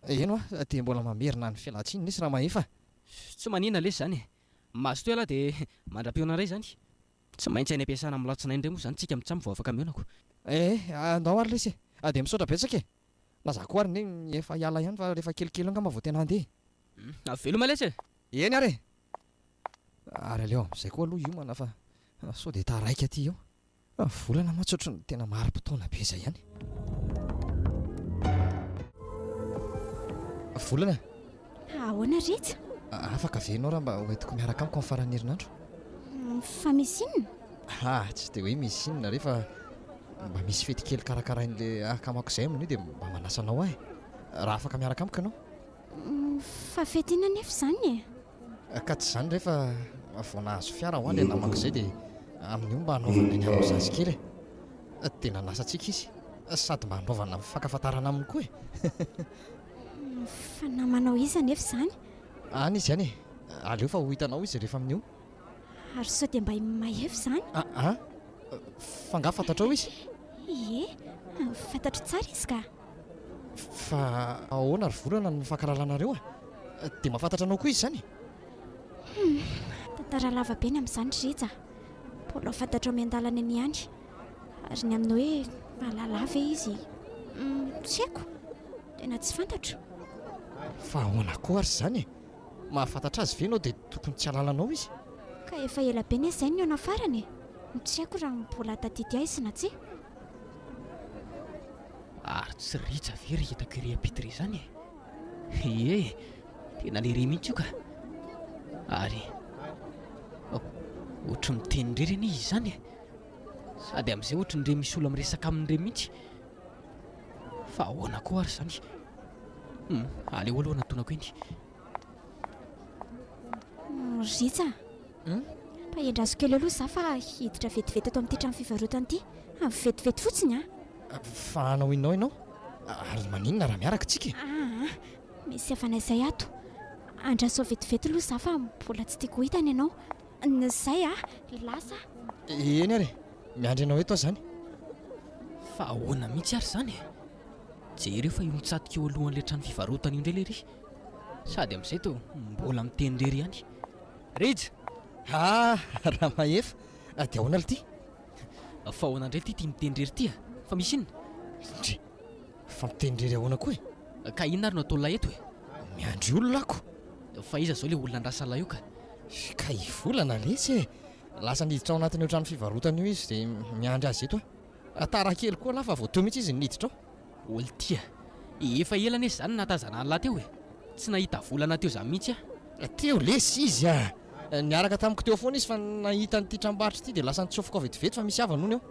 Eno dia mbola mamerina ny fialatsiny lesy raha mahefa. Tsy maninona lesy zany. Maso toa lahy dia mandram-peona indray zany. Tsy maintsy any ampiasana amin'ny latsinainy indray moa zany tsika mitsamo vao afaka mionako. Andao ary lesy dia misaotra betsaka lazako ary ne efa hiala ihany fa rehefa kelikely angamba vao tena handeha. Veloma lesy. Eny ary aleo izay koa aloha iomana fa sao dia taraiky aty eo. Volana matsaotra ny tena maro-potoana be izay ihany. Volana, ahoana Ritra? afaka venao raha mba hoentiko miaraka amiko amin'ny faran'ny herinandro? Fa misy inona? Tsy dia hoe misy inona rehefa mba misy fety kely karakarain'ilay akamako izay aminy io dia mba manasa anao ahy. Raha afaka miaraka amiko ianao? Fa fety inona nefa izany e? Ka tsy izany rehefa vao nahazo fiara ho any namako izay dia amin'io mba hanaovana ny amin'ny zazy kely e. Tena nasantsika izy sady mba hanaovana fankafantarana aminy koa e. Fa namanao iza nefa izany? Any izy ihany e. Aleo fa ho hitanao izy rehefa amin'io. Ary sao dia mba maheva izany? Fa nga fantatrao izy? Ie, fantatro tsara izy ka. Fa ahoana ry Volana ny mifankaralanareo dia mahafantatra anao koa izy izany? Tantara lava be ny amin'izany Ritra. Mbola fantatro mian-dalana ny ihany. Ary ny amin'ny hoe mahalala ve izy? Tsy haiko, tena tsy fantatro. Fa ahoana koa ary izany e? Mahafantatra azy ve ianao dia tokony tsy halalanao izy? Ka efa ela be ny izay ny eo nafarany. Tsy haiko raha mbola tadidy ahy sy na tsy. Ary tsy Ritra ve ry hitako iry Petre izany e? Ie, tena lehiry mihitsy io ka. Ary ohatry miteny indray reny izy izany e. Sady amin'izay ohatry indray misy olona miresaka amin'ireny mihitsy. Fa ahoana koa ary izany? Aleo aloha natonako eny. Ritra, pahendra azo kely aloha za fa hiditra vetivety ato amin'ity trano fivarotana ity. Vetivety fotsiny Fa anao inao ianao? Ary maninona raha miaraka tsika? misy hafanazay ato. Andraso vetivety aloha za fa mbola tsy tiako hitany ianao. Zay lasa. Eny ary, miandry anao eto izany. Fa ahoana mihitsy ary izany e? Jereo fa io mitsatoka eo alohan'ilay trano fivarotana io indray lery. Sady amin'izay to mbola miteny lery ihany. Ritra! Raha mahefa, dia ahoana ity? Fa ahoana indray ity miteny lery ity fa misy inona? Fa miteny lery ahoana koa e? Ka inona ary no atao lahy eto e? Miandry olona ako. Fa iza izao ilay olona andrasa lahy io ka? Ka i Volana lesy e. Lasa niditra ao anatin'io trano fivarotana io izy dia miandry azy eto tara kely koa laha fa vao teo mihitsy izy niditra ao. Olo tia, efa ela anie izany natazana lahy teo e. Tsy nahita Volana teo izany mihitsy Teo lesy izy niaraka tamiko teo foana izy fa nahita n'ity tranombarotra ity dia lasa nitsofoka ao vetivety fa misy havana hono eo.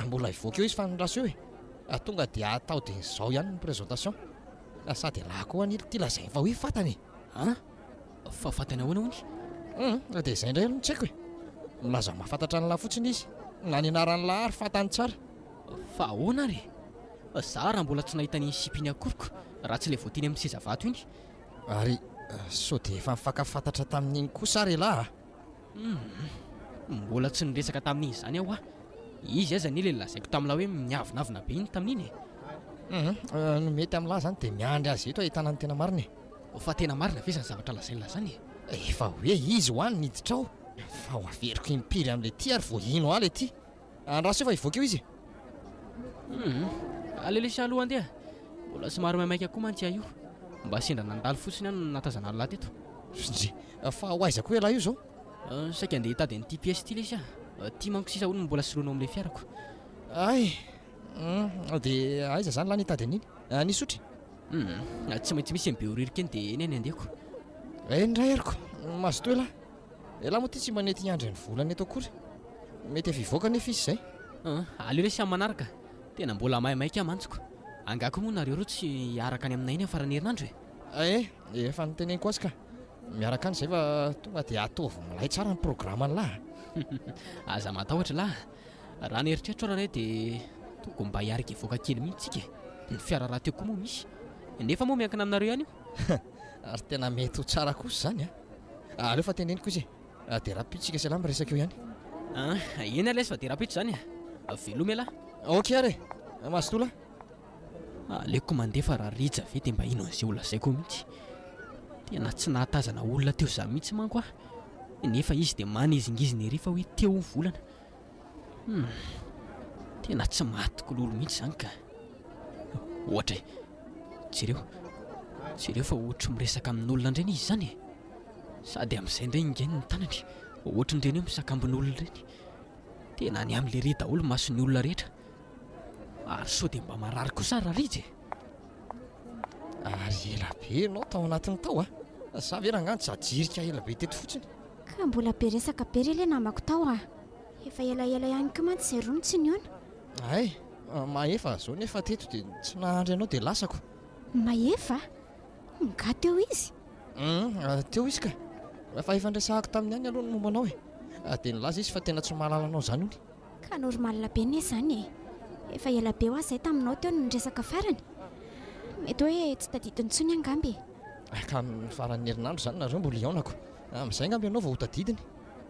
Mbola hivoaka eo izy fa niraso eo e. Tonga dia atao dia izao ihany ny présentation. Sady lahy koa any ity lazay fa hoe fantany e. Fa fantany ahoana hono? Dia izay indray aloha tsy haiko e. Milaza mahafantatra ny lahy fotsiny izy. Na ny anaran'ny lahy ary fantany tsara. Fa ahoana ary? Za raha mbola tsy nahita ny sipiny akoroko raha tsy ilay voatiny amin'ny sezavato iny. Ary sao dia efa mifankafantatra tamin'iny kosa ary lahy Mbola tsy niresaka tamin'iny izany aho Izy aza nile lazaiko tamin'ilay hoe miavinavina be iny tamin'iny no mety amin'lahy izany dia miandry azy eto ahitana ny tena marina e. Fa tena marina ve izany zavatra lazainy lazany Efa hoe izy ho any niditra ao. Fa ho averiko impiry amin'ilay ty ary vao ino ahy ilay ty. Andraso efa hivoaka eo izy. Alelesa aloha andeha. Mbola somary maimaika koa mantsy io. Mba sendra nandalo fotsiny any natazana lahy teto. Fa ho aiza koa lahy io zao? Saika andeha hitady an'ity pièce ity lesy ty manko sisa hono mbola soloanao amin'ilay fiarako. Dia aiza zany lahy nitady an'iny? Nisotry? Tsy maintsy misy be oririka eny dia eny any andehako. Ndray ariko mazotoa lahy. Lahy moa ty tsy manety hiandry ny Volana eto akory. Mety efa hivoaka nefa izy izay. Aleo lesy amin'ny manaraka. Tena mbola maimaika mantsiko. Angako moa nareo roa tsy hiaraka any aminay eny farany herinandro e. Efa niteneniko azy ka. Miaraka any izay fa tonga dia ataovy milay tsara ny programme lahy. Aza matahotra lahy. Raha ny eritreritro raha dia tokony mba hiaraka hivoaka kely mihitsy tsika. Ny fiara raha teo koa moa misy. Nefa moa miankina aminareo ihany io. Ary tena mety ho tsara kosa izany aleo fa teneniko izy dia rapitsika sy lamba resaka eo ihany. Eny alesy fa dia rapitra izany veloma lahy. Ok ary mazotoa lahy. Aleoko mandeha fa raha Ritra ve dia mba ino an'izay olona izay koa mihitsy. Tena tsy nahatazana olona teo izany mihitsy manko nefa izy dia manizingizina ery fa hoe teo ny Volana. Tena tsy matiko lolo mihitsy izany ka. Ohatra jereo fa ohatry miresaka amin'olona indray izy izany Sady amin'izay indray ingeny ny tanany ohatry ireny hoe misakambin'olona ireny. Tena ny amin'le ry daholo mason'ny olona rehetra. Ary sao dia mba marary kosa raha rizy. Ary ela be ianao tao anatin'ny tao sa ve rangano tsy ajirika ela be teto fotsiny. Ka mbola be resaka be re le namako tao efa elaela ihany ko mantsy izay rono tsy niona. Ay, maefa zao nefa teto dia tsy nahandry ianao dia lasako. Maefa? Nga teo izy? Teo izy ka. Fa efa ndrasahako tamin'ny any aloha ny momba anao dia nilaza izy fa tena tsy mahalala anao izany hono. Ka normalina be ne izany efa ela be ho azy taminao teo no nresaka farany. Mety hoe tsy tadidiny intsony angamby. Ka amin'ny faran'ny herinandro izany nareo mbola iaonako. Amin'izay ngamby ianao vao ho tadidiny.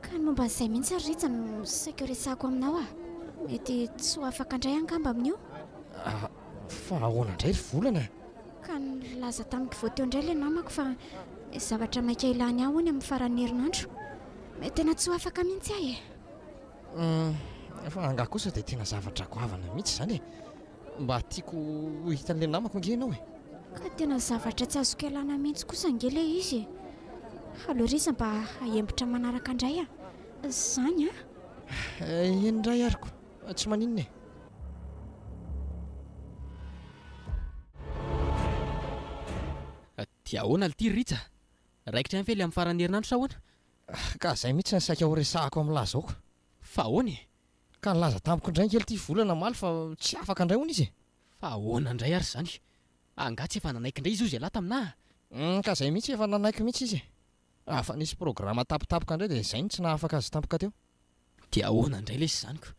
Ka ny momba an'izay mihitsy ry Rija no saika resahako aminao mety tsy ho afaka indray angamba amin'io. Fa ahoana indray ry volana? Ka nilaza tamiko vao teo indray le namako fa zavatra maika ilany aho hony amin'ny faran'ny herinandro. Mety tena tsy ho afaka mihitsy aho Fa angaha kosa dia tena zavatra goavana mihitsy izany mba tiako hitan'le namako ange ianao Ka tena zavatra tsy azoko ialana mihitsy kosa ange le izy. Aleo Rija mba ahembotra manaraka indray Zany indray ariko tsy maninona Dia ahoana ity Rija? Raikitra ihany ve le amin'ny faran'ny herinandro sa ahoana? Ka izay mihitsy ny saika ho resahako amin'ny lazaoko. Fa ahoana? Ka nilaza tamiko indray kely ity volana maly fa tsy afaka indray hono izy. Fa ahoana indray ary izany? Angaha tsy efa nanaiky indray izy lahy taminahy. Ka izay mihitsy efa nanaiky mihitsy izy. Fa nisy programa tapitapoka indray dia izay ny tsy naafaka azy tampoka teo. Dia ahoana indray le sy zaniko?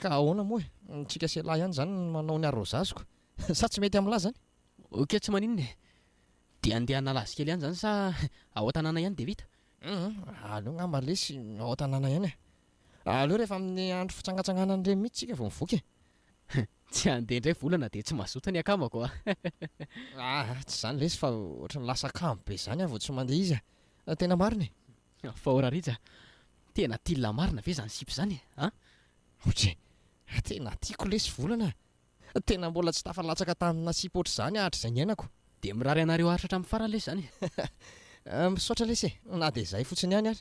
Ka ahoana moa tsika se lahy ihany izany manao ny arozaziko. Sa tsy mety amin'lahy izany? Ok, tsy maninona. Dia andeha nalazy kely ihany izany sa ao an-tanàna ihany dia vita? Aleo ngamba lesy ao an-tanàna ihany aleo rehefa amin'ny andro fitsangatsanganana ireny mihitsy tsika vao mivoaka Tsy andeha indray volana dia tsy mazoto ny akamako tsy izany lesy fa ohatra ny lasa kamo be izany vao tsy mandeha izy tena marina Fa ora Rija, tena tilina marina ve izany sipy izany Otre, tena tiako lesy volana. Tena mbola tsy tafalatsaka tamina sipy ohatr'izany hatr'izay ny ainako. Dia mirary anareo aritra hatramin'ny farany lesy izany Misaotra lesy na dia izay fotsiny ihany ary.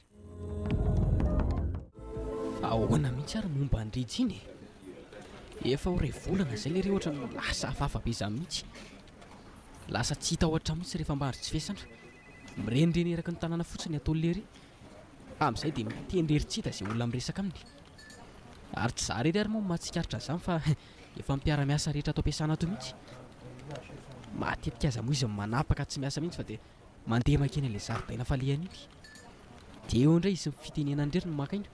Fa ahoana mihitsy ary momba ny Rija iny? Efa ho iray volana izay ilay ohatra ny lasa hafahafa be izany mihitsy. Lasa tsy hita ohatra mihitsy rehefa mba andro tsy fesandra. Mirenireny eraky ny tanàna fotsiny ataon'ilay ery. Amin'izay dia mitendrery tsy hita izay olona miresaka aminy. Ary tsy izaho irery ary moa mahatsikaritra izany fa efa mpiara-miasa rehetra atao am-piasana ato mihitsy. Matetika aza moa izy manapaka tsy miasa mihitsy fa dia mandeha makeny ilay zaridaina falehany iny. Dia eo indray izy fitenenany irery no maka iny.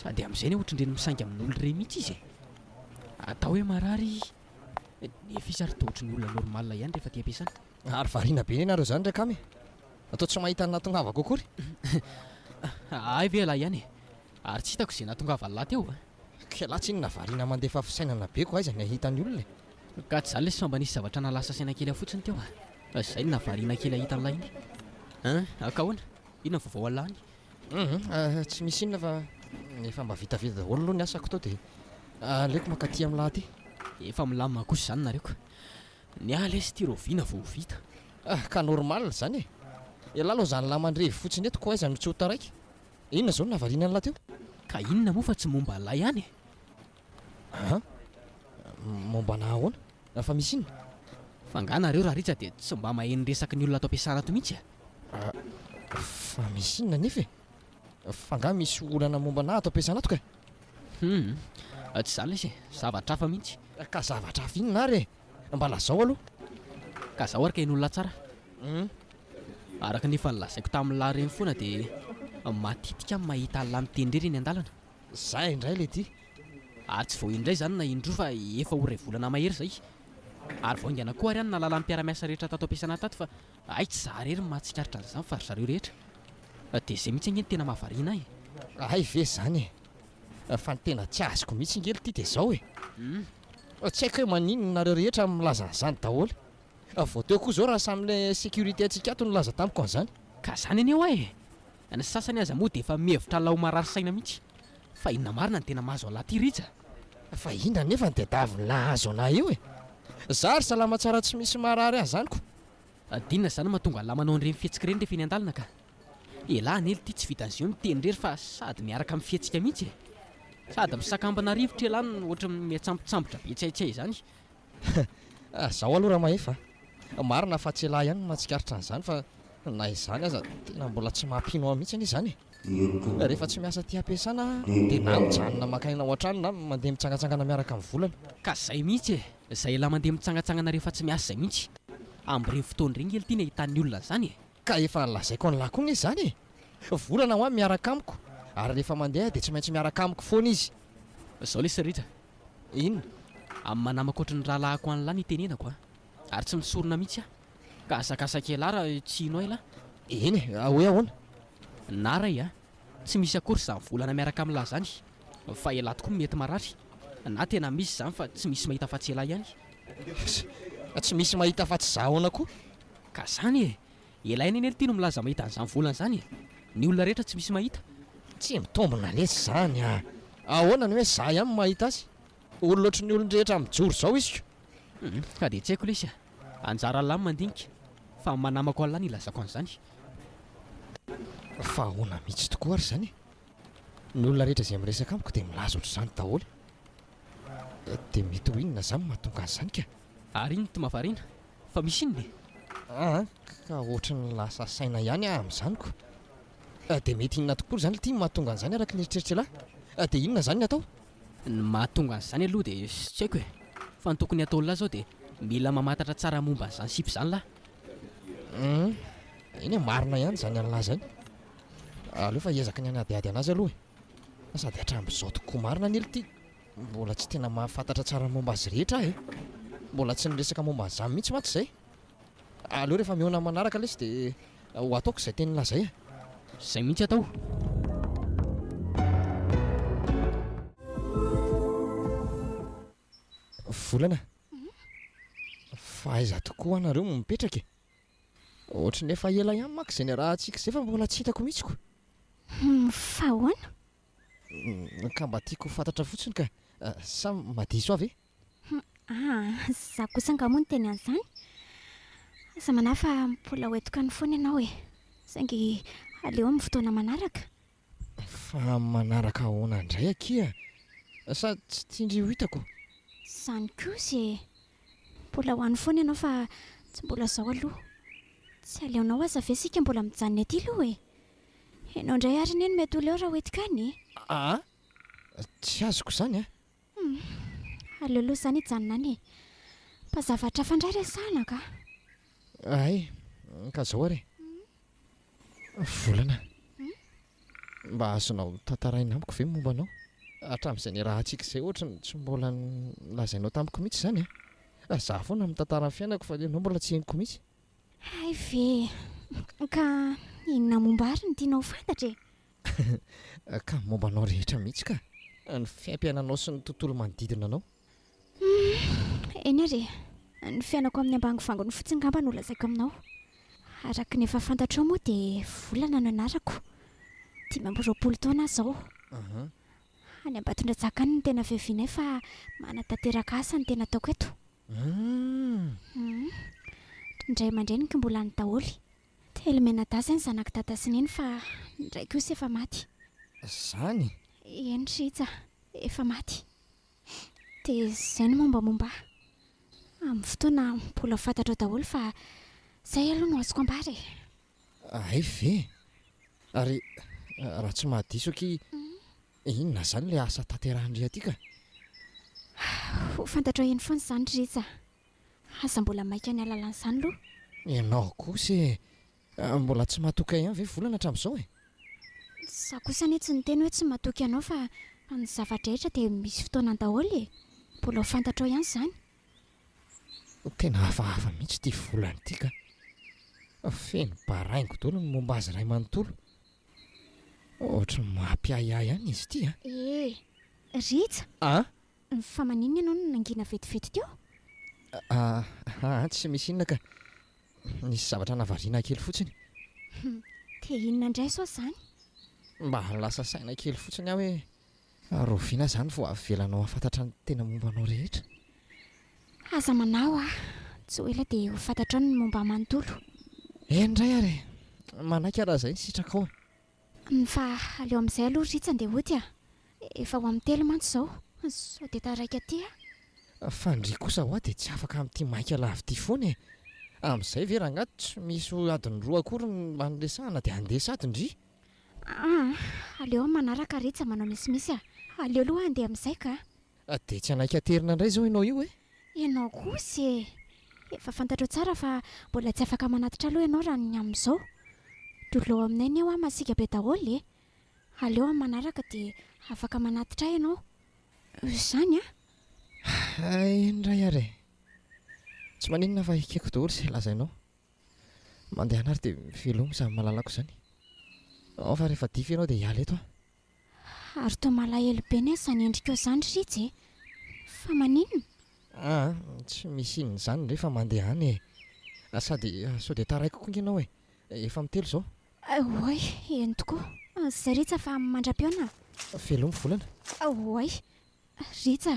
Sady amin'izay ny ohatr'indreny misainga amin'olona iray mihitsy izy. Atao hoe marary nefa izy ary toa ohatrin'ny olona normalina ihany rehefa aty am-piasana. Ary variana be ianareo izany ndraika amy. Atao tsy mahita ny natongavako akory. Ay ve lahy ihany ary tsy hitako izay nahatongava ny lahy teo Ka lahy tsy inona variana mandefa fisainana be ko aiza ny ahitan'ny olona Ka tsy izany lesy fa mba nisy zavatra nalasa saina kely fotsiny teo izay ny navariana kely ahitan'ny lahy iny akahoana? Inona ny vaovao alahy iny? Tsy misy inona fa efa mba vitavita daholo aloha ny asako tao dia aleoko mankaty amin'ny lahy ty. Efa milamina kosa izany nareo ka. Ny ahy lesy tia roviana vao vita. Ka normal izany Ela aloha izany lamandrevy fotsiny eto ko aiza no tsy ho taraiky. Inona izao no navariana ny lahy teo? Ka inona moa fa tsy momba lahy ihany Momba na ahoana? Fa misy inona? Fa nga nareo raha Rija dia tsy mba maheno resaky ny olona atao am-piasana ato mihitsy Fa misy inona nefa fa nga misy olana momba na atao am-piasana ato ka? Tsy izany lesy zavatra hafa mihitsy. Ka zavatra hafa inona ary mba lazao aloha. Ka zaho ary ka eny olona tsara. Araka nefa nilazaiko tamin'ny lahy ireny foana dia matetika mahita lahy mitendrery eny an-dalana. Za indray le ty. Ary tsy vao indray izany na indroa fa efa ho iray volana mahery izay. Ary vao aingana koa ary any nalala mpiara-miasa rehetra tato am-piasana tato fa ay tsy izaho irery mahatsikaritra an'izany fa ry zareo rehetra. Dia izay mihitsy angeny tena mahavariana Ay ve izany fa ny tena tsy azoko mihitsy ingely ity dia izao tsy haiko hoe maninona nareo rehetra milaza an'izany daholo. Vao teo koa izao raha samy'ilay sécurité antsika ato no laza tamiko an'izany. Ka izany anio ny sasany aza moa dia efa mihevitra lalao marary saina mihitsy. Fa inona marina ny tena mahazo alahy ty Rija? Fa inona nefa ny tadiaviny nahazo anahy io Za ry salama tsara tsy misy marary ahy zany ko. Adinona izany mahatonga lahy manao an'ireny fihetsika ireny rehefa eny an-dalana ka. Elahy nely ity tsy vitan'izy io mitendrery fa sady miaraka amin'ny fihetsika mihitsy sady misakambana rivotra elany ohatra miatsambontsambotra be tsaitsay zany. Zaho aloha raha mahefa marina fa tsy lahy ihany mahatsikaritra an'izany fa na izany aza tena mbola tsy mampino ao mihitsy izany rehefa tsy miasa ty ampiasana dia na mijanona makaina ao an-trano na mandeha mitsangatsangana miaraka amin'ny volana Ka zay mihitsy zay la mandeha mitsangatsangana rehefa tsy miasa zay mihitsy amin'ireny fotoana ireny ely tiana hitan'ny olona zany ka efa lazaiko an'lahy koa izy zany volana ho aho miaraka amiko ary rehefa mandeha dia tsy maintsy miaraka amiko foana izy. Zao le siritra inona amin'ny manamako ohatry ny rahalahako an'lahy ny tenenako ary tsy misorona mihitsy ka azakazaka elara tsy inao ela eny hoe ahoana na ray tsy misy akory izany volana miaraka amin'lahy zany fa ela tokoa mety marary na tena misy zany fa tsy misy mahita fa tsy ela ihany. Tsy misy mahita fa tsy zahoana koa Ka zany elaina eny ely tiano milaza mahita an'izany volana zany ny olona rehetra tsy misy mahita. tsy mitombona lesy zany ahoana ny hoe za ihany mahita azy olona ohatry ny olon-drehetra mijoro zao izy Ka dia tsy haiko lesy anjara lahy mandinika fa manamako an'lahy ny ilazako an'izany. fa ahoana mihitsy tokoa ary zany ny olona rehetra izay miresaka amiko dia milaza ohatr'izany daholo dia mety ho inona zany mahatonga an'izany ka Ary iny ty mahavariana fa misy inony ka ohatry ny lasa saina ihany amin'izanyko dia mety inona tokoa zany ity mahatonga an'izany araka ny eritreritra lahy dia inona zany ny atao ny mahatonga an'izany aloha dia tsy haiko fa ny tokony atao lahy zao dia mila mamantatra tsara momba an'izany sipy zany lahy. iny marina ihany zany an'lahy zany aleo fa hiezaka ny anadiady anazy aloha sady hatram'izao tokoa marina ny ely ity mbola tsy tena mahafantatra tsara momba azy rehetra mbola tsy niresaka momba an'izany mihitsy matsy zay aleo rehefa mihoana manaraka lesy dia ho ataoko izay teny lazay Zay mihitsy atao. volana fa aiza tokoa anareo mipetraka ohatry ny efa ela ihany maka izay ny raha antsika izay fa mbola tsy hitako mihitsy ko fa ahoana ka mba tiako fantatra fotsiny ka sa madiso avy za kosa angamoa ny teny an'izany aza manahy fa mbola hoetoka ny foana ianao saingy aleo amin'ny fotoana manaraka fa manaraka ahoana indray akia sa tsy tiandry ho hitako izany kosa mbola ho an'ny foana ianao fa tsy mbola zao aloha tsy aleonao aza ve sika mbola mijanona aty aloha ianao indray ary neny mety ho leo raha hoetika any tsy azoko zany aleoloha izany hijanona any mba zavatra fandray resahana ka ay ka zao ary volana mba azonao tantaraina amiko ve momba anao hatramin'izay ny raha antsika izay ohatra tsy mbola lazainao tamiko mihitsy zany za foana mitantara ny fiainako fa ianao mbola tsy henoko mihitsy ay ve ka inona momba ary ny tianao fantatra ka momba anao rehetra mihitsy ka ny fiaim-piainanao sy ny tontolo manodidina anao eny ary ny fiainako amin'ny ambangovangony fotsiny ngamba no lazaiko aminao araka ny efa fantatrao moa dia volana no anarako 20 taona zao any Ambatondrazakany ny tena fiavinay fa manatanteraka asa ny tena ataoko eto indray mandrenika mbola ny daholy telo menadasa ny zanaka tata sineny fa indray kosa efa maty zany eny ritsa efa maty dia izay no mombamomba amin'ny fotoana mbola fantatrao daholo fa izay aloha no azoko ambary ay ve ary raha tsy mahadiso aky inona zany le asa tanterahindre aty ka ho fantatrao eny foana izany ritsa aza mbola maika ny alalan'izany aloha ianao kosa mbola tsy mahatoka ihany ve volana hatramin'izao za kosa ny tsy niteny hoe tsy mahatoky ianao fa ny zavatra rehetra dia misy fotoana daholo mbola ho fantatrao ihany izany tena hafahafa mihitsy ty volana ity ka feno baraingo dolo ny momba azy ray manontolo ohatra mampiahiahy ihany izy ity ritsa fa maninona ianao no nangina vetivety teo tsy misy inona ka nisy zavatra nahavariana kely fotsiny dia inona indray sao izany mba lasa saina kely fotsiny aho hoe roviana zany vo avelanao hafantatra ny tena momba anao rehetra aza manao tsy ho ela dia ho fantatrao ny momba manontolo indray ary manaiky raha izay ny sitraka ao fa aleo amin'izay aloha ritsa dia ody efa ho amin'ny telo mantsy izao sao dia taraika aty fandry kosa ho dia tsy afaka amin'ity maika lavy ity foana e amin'izay vera angaty tsy misy adiny roa akory manoresahana dia andesa adindry aleo manaraka ritsa manao misimisy aleo aloha andeha amin'izay ka dia tsy anaika terina indray zao ianao io e ianao kosa efa fantatro tsara fa mbola tsy afaka manatitra aloha ianao raha ny amin'izao dolo aminay ny eo masika be daholo aleo amin'ny manaraka dia afaka manatitra ianao izany indray ary tsy maninona fa ikeko daholo izay lazainao mandeha anary dia velomo samy mahalalako izany fa rehefa dify ianao dia hiala eto ary toa malahelo be ny zany endrika eo izany ritsy fa maninona tsy misy inona izany rehefa mandeha any sady sao dia taraiko koa ianao efa mitelo izao oay eny tokoa zay ritsa fa mandra-peona velomo volana oay ritsa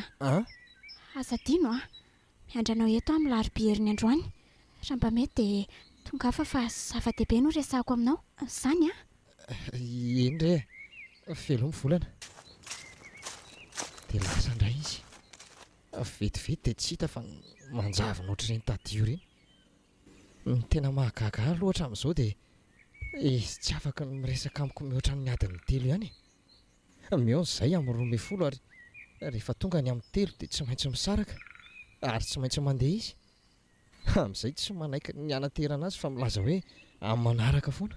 aza dino miandranao eto amin'ny larobe herin'ny androany raha mba mety dia tongafa fa zava-dehibe no resahako aminao izany eny re velomo volana dia lasa indray izy vetivety dia tsy hita fa manjavona ohatr'ireny tadio ireny tena mahagaga loatra amin'izao dia izy tsy afaka miresaka amiko mihoatra ny adiny telo ihany mion'izay amin'ny 12 ary rehefa tonga ny amin'ny telo dia tsy maintsy misaraka ary tsy maintsy mandeha izy amin'izay tsy manaiky ny anaterana azy fa milaza hoe amin'ny manaraka foana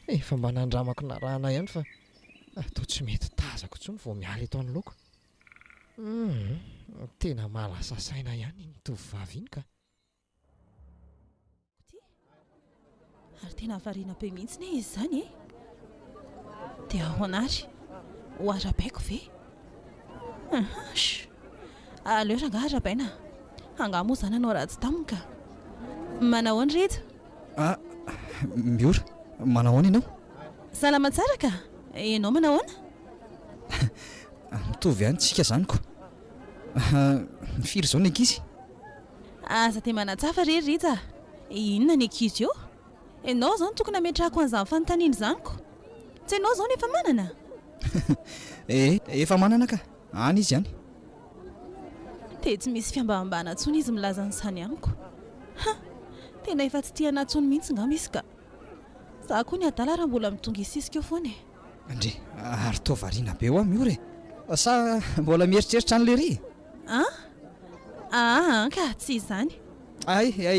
efa mba nandramako narahana ihany fa toa tsy mety tazako intsony vao miala eto anoloko tena mahalasa saina ihany ny tovovavy iny ka ary tena variana be mihitsy ne izy izany dia ahoanary ho arabaiko ve aleo ranga arabaina angamo zany anao raha tsy taminy ka manao any reta miora manao ahoana ianao salama tsara ka ianao manao ahoana mitovy ihany tsika zanyko mifiry izao ny ankizy aza dia manatsafa rery rita inona ny ankizy eo ianao zao no tokony hametrahako an'izany fanontaniana izanyko tsy ianao zao nefa manana efa manana ka any izy ihany dia tsy misy fiambambana ntsony izy milaza n'izany amiko tena efa tsy tia natsony mihitsy ngam izy ka za koa ny adala raha mbola mitonga isisika eo foana andre ary toa variana be ho miora sa mbola mieritreritra an'le ry ka tsy izany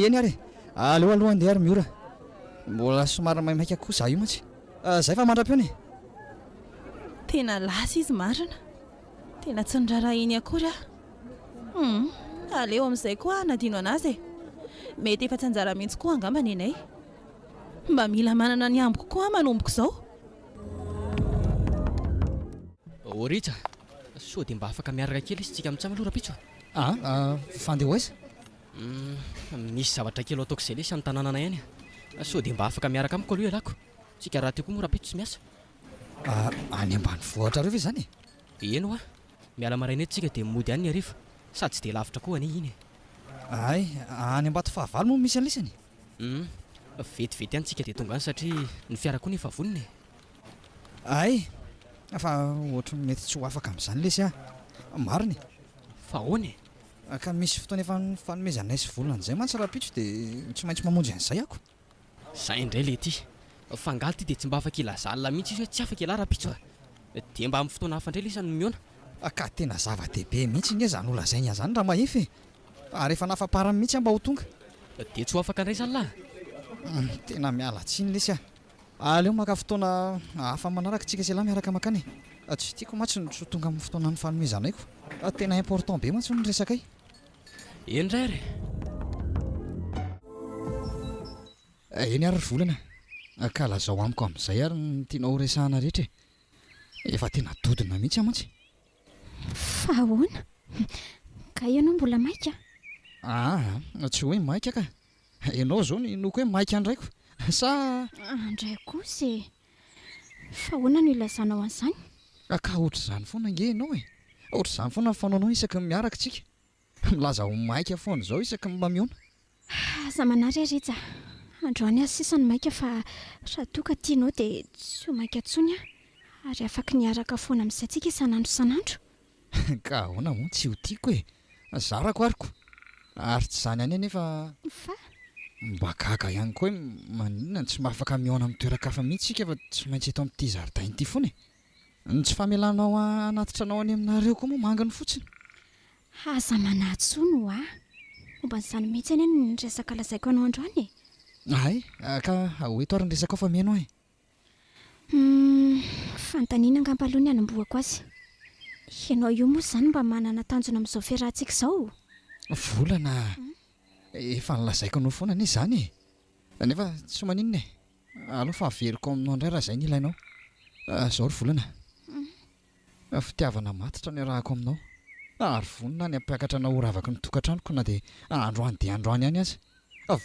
eny ary aleo aloha andeha ary miora mbola somary maimaika koa za io mantsy zay fa mandra-peona tena lasa izy marina tena tsy niraraha iny akory aleo amin'izay koa nadino anazy mety efa tsy anjara mihitsy koa angambany anay mba mila manana ny amboko koa manomboko izao Rita sao dia mba afaka miaraka kely izy tsika mitsama aloha rapitso fandeha hoaiza misy zavatra kely ataoko izay lesy amin'ny tanànana ihany sao dia mba afaka miaraka amiko aloha ialako tsika raha teo koa moa rapitso tsy miasa any ambany vohatra reo ve zany eno miala maraina eto tsika dia mody any ny ariva sady tsy dia lavitra koa anie iny any ambato fahavalo moa misy an'lesany vetivety any tsika dia tonga any satria ny fiara koa nefa vonona fa ohatra mety tsy ho afaka amin'izany lesy mariny fa hoany ka misy fotoana efa fanomezanay sy volana an'izay mantsy rapitso dia tsy maintsy mamonjy an'izay ako zay indray le ty fangaly ty dia tsy mba afaka ilazalina mihitsy izy hoe tsy afaka ila rapitso dia mba amin'ny fotoana hafa indray lesany miona ka tena zava-dehibe mihitsy ny zany olazainy zany raha mahefy ary efa nafaparany mihitsy mba ho tonga dia tsy ho afaka indray zany lahy tena miala tsiny lesy aleo maka fotoana hafa manaraka tsika sy lahy miaraka makany tsy tiako mantsy ny tonga amin'ny fotoana ny fanomezanayko tena important be mantsy ny resakay endray ary eny ary ry volana ka lazao amiko amin'izay ary ny tianao resahana rehetra efa tena dodina mihitsy mantsy fa ahoana ka ianao mbola maika tsy hoe maika ka ianao zao ny noko hoe maika andraiko sa andray kosa fa ahoana no ilazanao an'izany ka ohatra izany foana nge ianao ohatra izany foana ny fanaonao isaky ny miaraka tsika milaza ho maika foana izao isaky mba miona aza manary ritsa androany azy sisa ny maika fa raha toa ka tianao dia tsy ho maika ntsony ary afaka niaraka foana amin'izantsika isan'andro isan'andro. Ka ahoana moa tsy ho tiako e, zarako ariko ary tsy izany ihany anefa Fa mba gaga ihany koa hoe maninona tsy mba afaka mihaona amin'ny toeran-kafa mihitsy sika fa tsy maintsy eto amin'ity zaridaina ity foana e. Ny tsy famelanao anatitranao any aminareo koa moa mangany fotsiny. aza manatsono momba n'izany mihitsy any ny resaka lazaiko anao androany e. Ay, ka hoeto ary ny resaka ao fa mihainao e. Fanontaniana angamba aloha ny hanamboako azy. Ianao io moa izany mba manana tanjona amin'izao fiarahantsika izao. Volana efa nilazaiko anao foana anie izany e, nefa tsy maninona e, aleo fa averiko aminao indray raha izay ny ilainao. Izao ry Volana, fitiavana matitra ny arahako aminao ary vonona ny ampiakatra anao ho ravaky ny tokantranoko na dia androany dia androany ihany aza.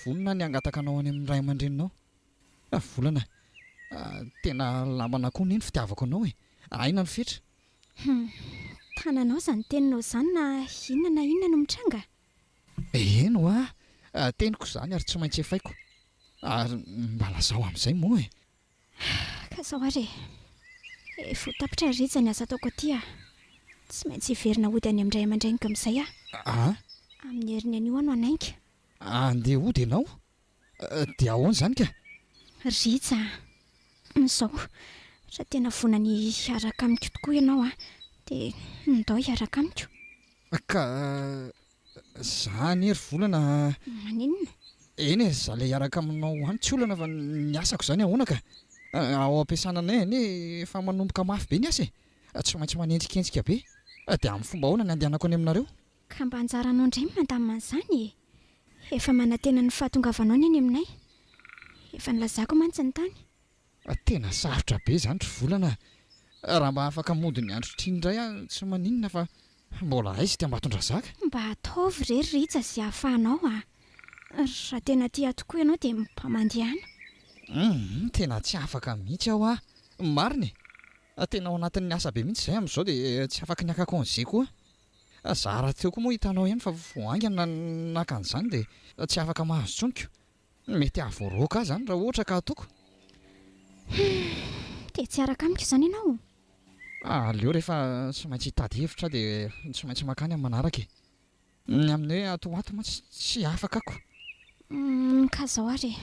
Vonona ny angataka anao any amin'ny ray aman-dreninao. Volana, tena lambana koa neny fitiavako anao e, aina ny fetra. Tananao izany teninao izany na inona no mitranga? Eno teniko izany ary tsy maintsy efaiko ary mba lazao amin'izay moa e. Ka izao ary efa ho tapitra riza ny asa ataoko aty tsy maintsy hiverina hody any amin'ray aman-dreniko amin'izay amin'ny heriny anio no anainga. Andeha hody ianao? Dia ahoana izany ka? Riza izao raha tena vonany hiaraka amiko tokoa ianao dia ndao hiaraka amiko. Ka izany ery Volana. Maninona? Eny e, izaho ilay hiaraka aminao any tsy olana fa ny asako izany ahoana ka? Ao am-piasananay anie efa manomboka mafy be ny asa e, tsy maintsy manenjikensika be dia amin'ny fomba ahoana ny andehanako any aminareo? Ka mba anjaranao indray mandamina an'izany efa manantena ny fahatongavanao ny any aminay, efa nilazako mantsy ny tany. Tena sarotra be izany ry Volana, raha mba afaka mody ny andro triny indray tsy maninona fa mbola aizy ty ambaton-dra zaka. Mba ataovy rery Rija izay hahafahanao raha tena tia tokoa ianao dia mba mandehana. Tena tsy afaka mihitsy aho marina e, tena ao anatin'ny asa be mihitsy izay amin'izao dia tsy afaka ny akako an'izay koa. Zara teo koa moa hitanao ihany fa voangana naka an'izany dia tsy afaka mahazo tsoniko. Mety ahavoaroaka azy zany raha ohatra ka ataoko. Dia tsy araka amiko izany ianao? Aleo rehefa tsy maintsy hitady hevitra dia tsy maintsy makany amin'ny manaraka e. Ny amin'ny hoe atoato ma tsy afaka ako. Ka izao ary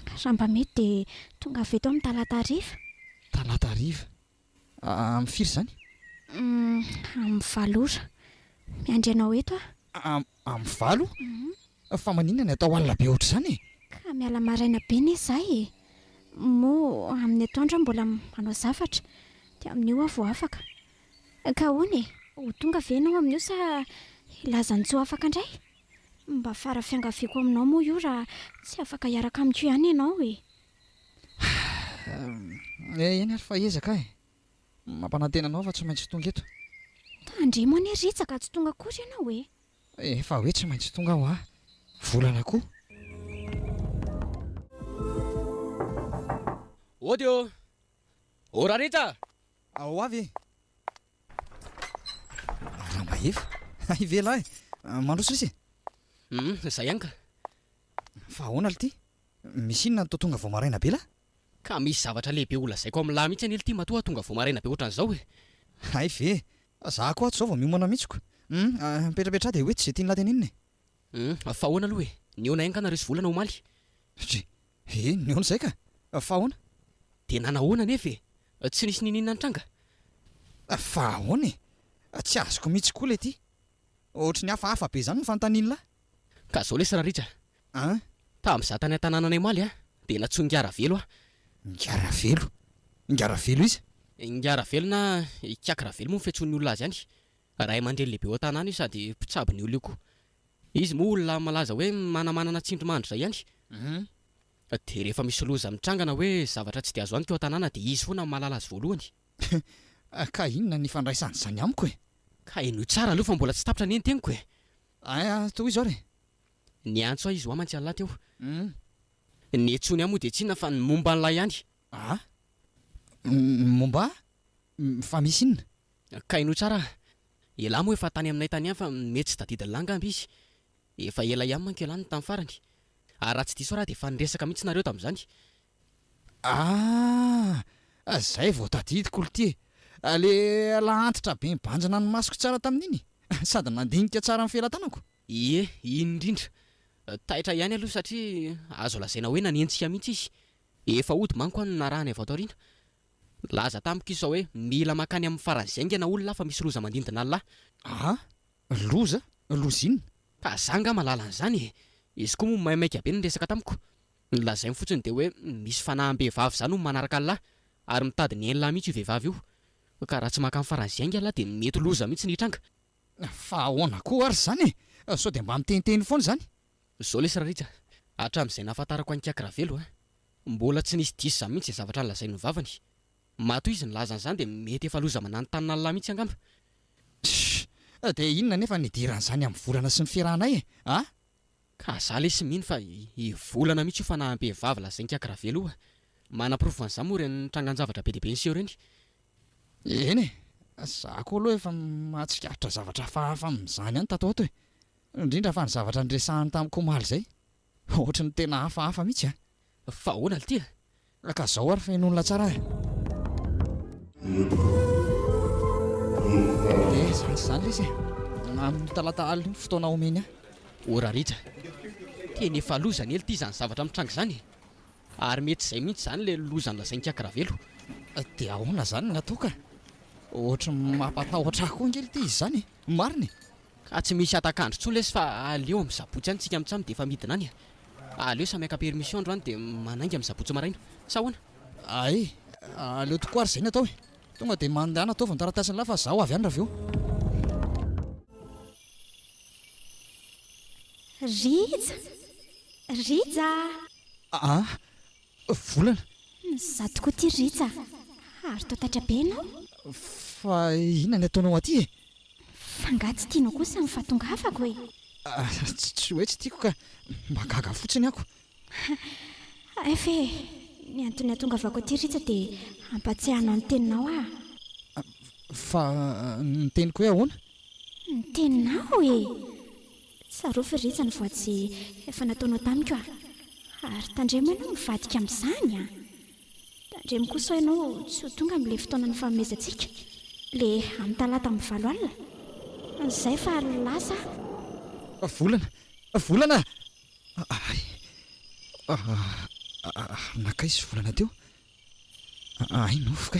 raha mba mety dia tonga avy eto amin'ny talata hariva. Talata hariva? Amin'ny firy izany? Amin'ny 7 ora. Miandry anao eto Amin'ny 7? Fa maninona ny atao alina be ohatr'izany e? Ka miala maraina be ne izahay moa amin'ny atoandro mbola manao zavatra dia amin'io vao afaka. Ka hoana ho tonga ve ianao amin'io sa ilazany tsy ho afaka indray? Mba fara fiangaviako aminao moa io raha tsy afaka hiaraka amiko ihany ianao e. Eny ary fa ezaka e, mampanantena anao fa tsy maintsy tonga eto. Tandremo anie Rija ka tsy tonga akory ianao e. Efa hoe tsy maintsy tonga aho Volana koa. Odio! Ora Rija! Ao avy raha mba efa ivela e, mandroso isy e. Zay ihany ka. Fa ahoana ity? Misy inona ny tonga vao maraina be lahy? Ka misy zavatra lehibe olazaiko amin'ny lahy mihitsy any ity matoa tonga vao maraina be ohatran'izao e. Hay ve, za koa ato izao vao miomana mihitsiko. Mipetrapetra dia hoe tsy izay tiany latenina e. Fa ahoana aloha e, niona ihany ka nareo sy Volana omaly? Niona izay ka? Fa ahoana? Dia nanahoana nefa e, tsy nisy nininana ny tranga? Fa ahoana e, tsy azoko mihitsy koa ilay ity. Ohatry ny hafahafa be izany ny fanontaniana lahy. Ka izao lesy raha Rija. Tamin'izaho tany an-tanànanay omaly dia natsoa Ngaravelo Ngaravelo? Ngaravelo izy? Ngaravelo na Kiakaravelo moa ny fiantsoan'ny olona azy ihany. Ray aman-dreny lehibe ao an-tanàna io sady mpitsabo ny olona io koa. Izy moa olona malaza hoe manamanana tsindrimandry izay ihany. Dia rehefa misy loza mitrangana hoe zavatra tsy dia azo antika ao an-tanàna dia izy foana mahalala azy voalohany. Ka inona ny fandraisany izany amiko e? Ka eno tsara aloha fa mbola tsy tapitra ny enteniko e. Toa izy ary? Niantso aho izy ho amantsy alaty eo. Ny etsony ahy moa dia tsinona fa ny momba an'ilay ihany. Momba? Fa misy inona? Ka eno tsara, elahy moa efa tany aminay tany ihany fa mety tsy tadidiny langamba izy. Efa ela ihany manko ialany tamin'ny farany. Ary raha tsy diso raha dia efa niresaka mihitsy nareo tamin'izany. Zay vao tadidiko ity le lahantitra be mibanjana ny masoko tsara tamin'iny sady nandinika tsara amin'ny felatanako. Ie, indrindra taitra ihany aloha satria azo lazaina hoe nanentsika mihitsy izy. Efa ody manko ny narahany avy ato aoriana. Laza tamiko izao hoe mila makany amin'ny faranzaingana olona fa misy loza mandindina lahy. Loza inona? Ka zanga malala an'izany. Izy koa moa maimaika be ny resaka tamiko. Lazainy fotsiny dia hoe misy fanahy-behivavy zany no manaraka lahy ary mitady ny lahy mihitsy io vehivavy io. Ka raha tsy maka amin'ny faranzainga lahy dia mety loza mihitsy ny hitranga. Fa ahoana koa ary zany sao dia mba miteniteny foana zany. Zao lesy Raritra, hatramin'izay nahafantarako an'i Kiakravelo mbola tsy nisy diso zany mihitsy zavatra lazainy ny vavany. Matoa izy nilaza an'izany dia mety efa loza mananontany lahy mihitsy angamba. Dia inona nefa nidiran'izany amin'ny volana sy ny fiarahanay Ka za lesy mino fa i volana mihitsy io fa nahabe-vavy lazainy Kiakravelo io. Manaprofo an'izany moa ireny trangan-javatra be dia be niseho ireny. Eny za koa aloha efa mahatsikaritra zavatra hafahafa amin'izany ihany tato ato indrindra fa ny zavatra niresahany tamiko omaly izay ohatra ny tena hafahafa mihitsy Fa ahoana ity ka zao ary fen'olona tsara zany lesy amin'ny talata alina fotoana omeny Raritra, tena efa lozany ely ity zany zavatra mitranga izany. Ary mety izay mihitsy zany le lozany lazainy Kiakravelo. dia ahoana zany ny atoka ohatra mampatahotra koa angely ity izy zany mariny. Ka tsy misy atakandro tsony lesy fa aleo amin'ny zabotsy any tsika mitsamy dia efa midina any. Aleo samy aka permission andro any dia manainga amin'ny zabotsy maraina. Sa ahoana? Aleo tokoa ary izay ny atao tonga dia mandehana ataovy ny taratasiny lahy fa zaho avy any raha aveo. Rija Volana za tokoa ty Rija ary tao taitra be ianao. fa inona ny ataonao aty Fangatsy tianao kosa mifatongavako hoe. tsy hoe tsy tiako ka magaga fotsiny ako. Efe ny antony atongavako aty Rija dia ampatsiahana ny teninao fa ny teniko hoe ahoana? Ny teninao Sarofy Rija ny voatsy efa nataonao tamiko ary tandremo ianao mivadika amin'izany tandremo kosa ianao tsy ho tonga amin'ilay fotoana ny fanomezantsika le amin'ny talata amin'ny 7 alina izay fa lasa. Volana nakaizy volana teo nofoka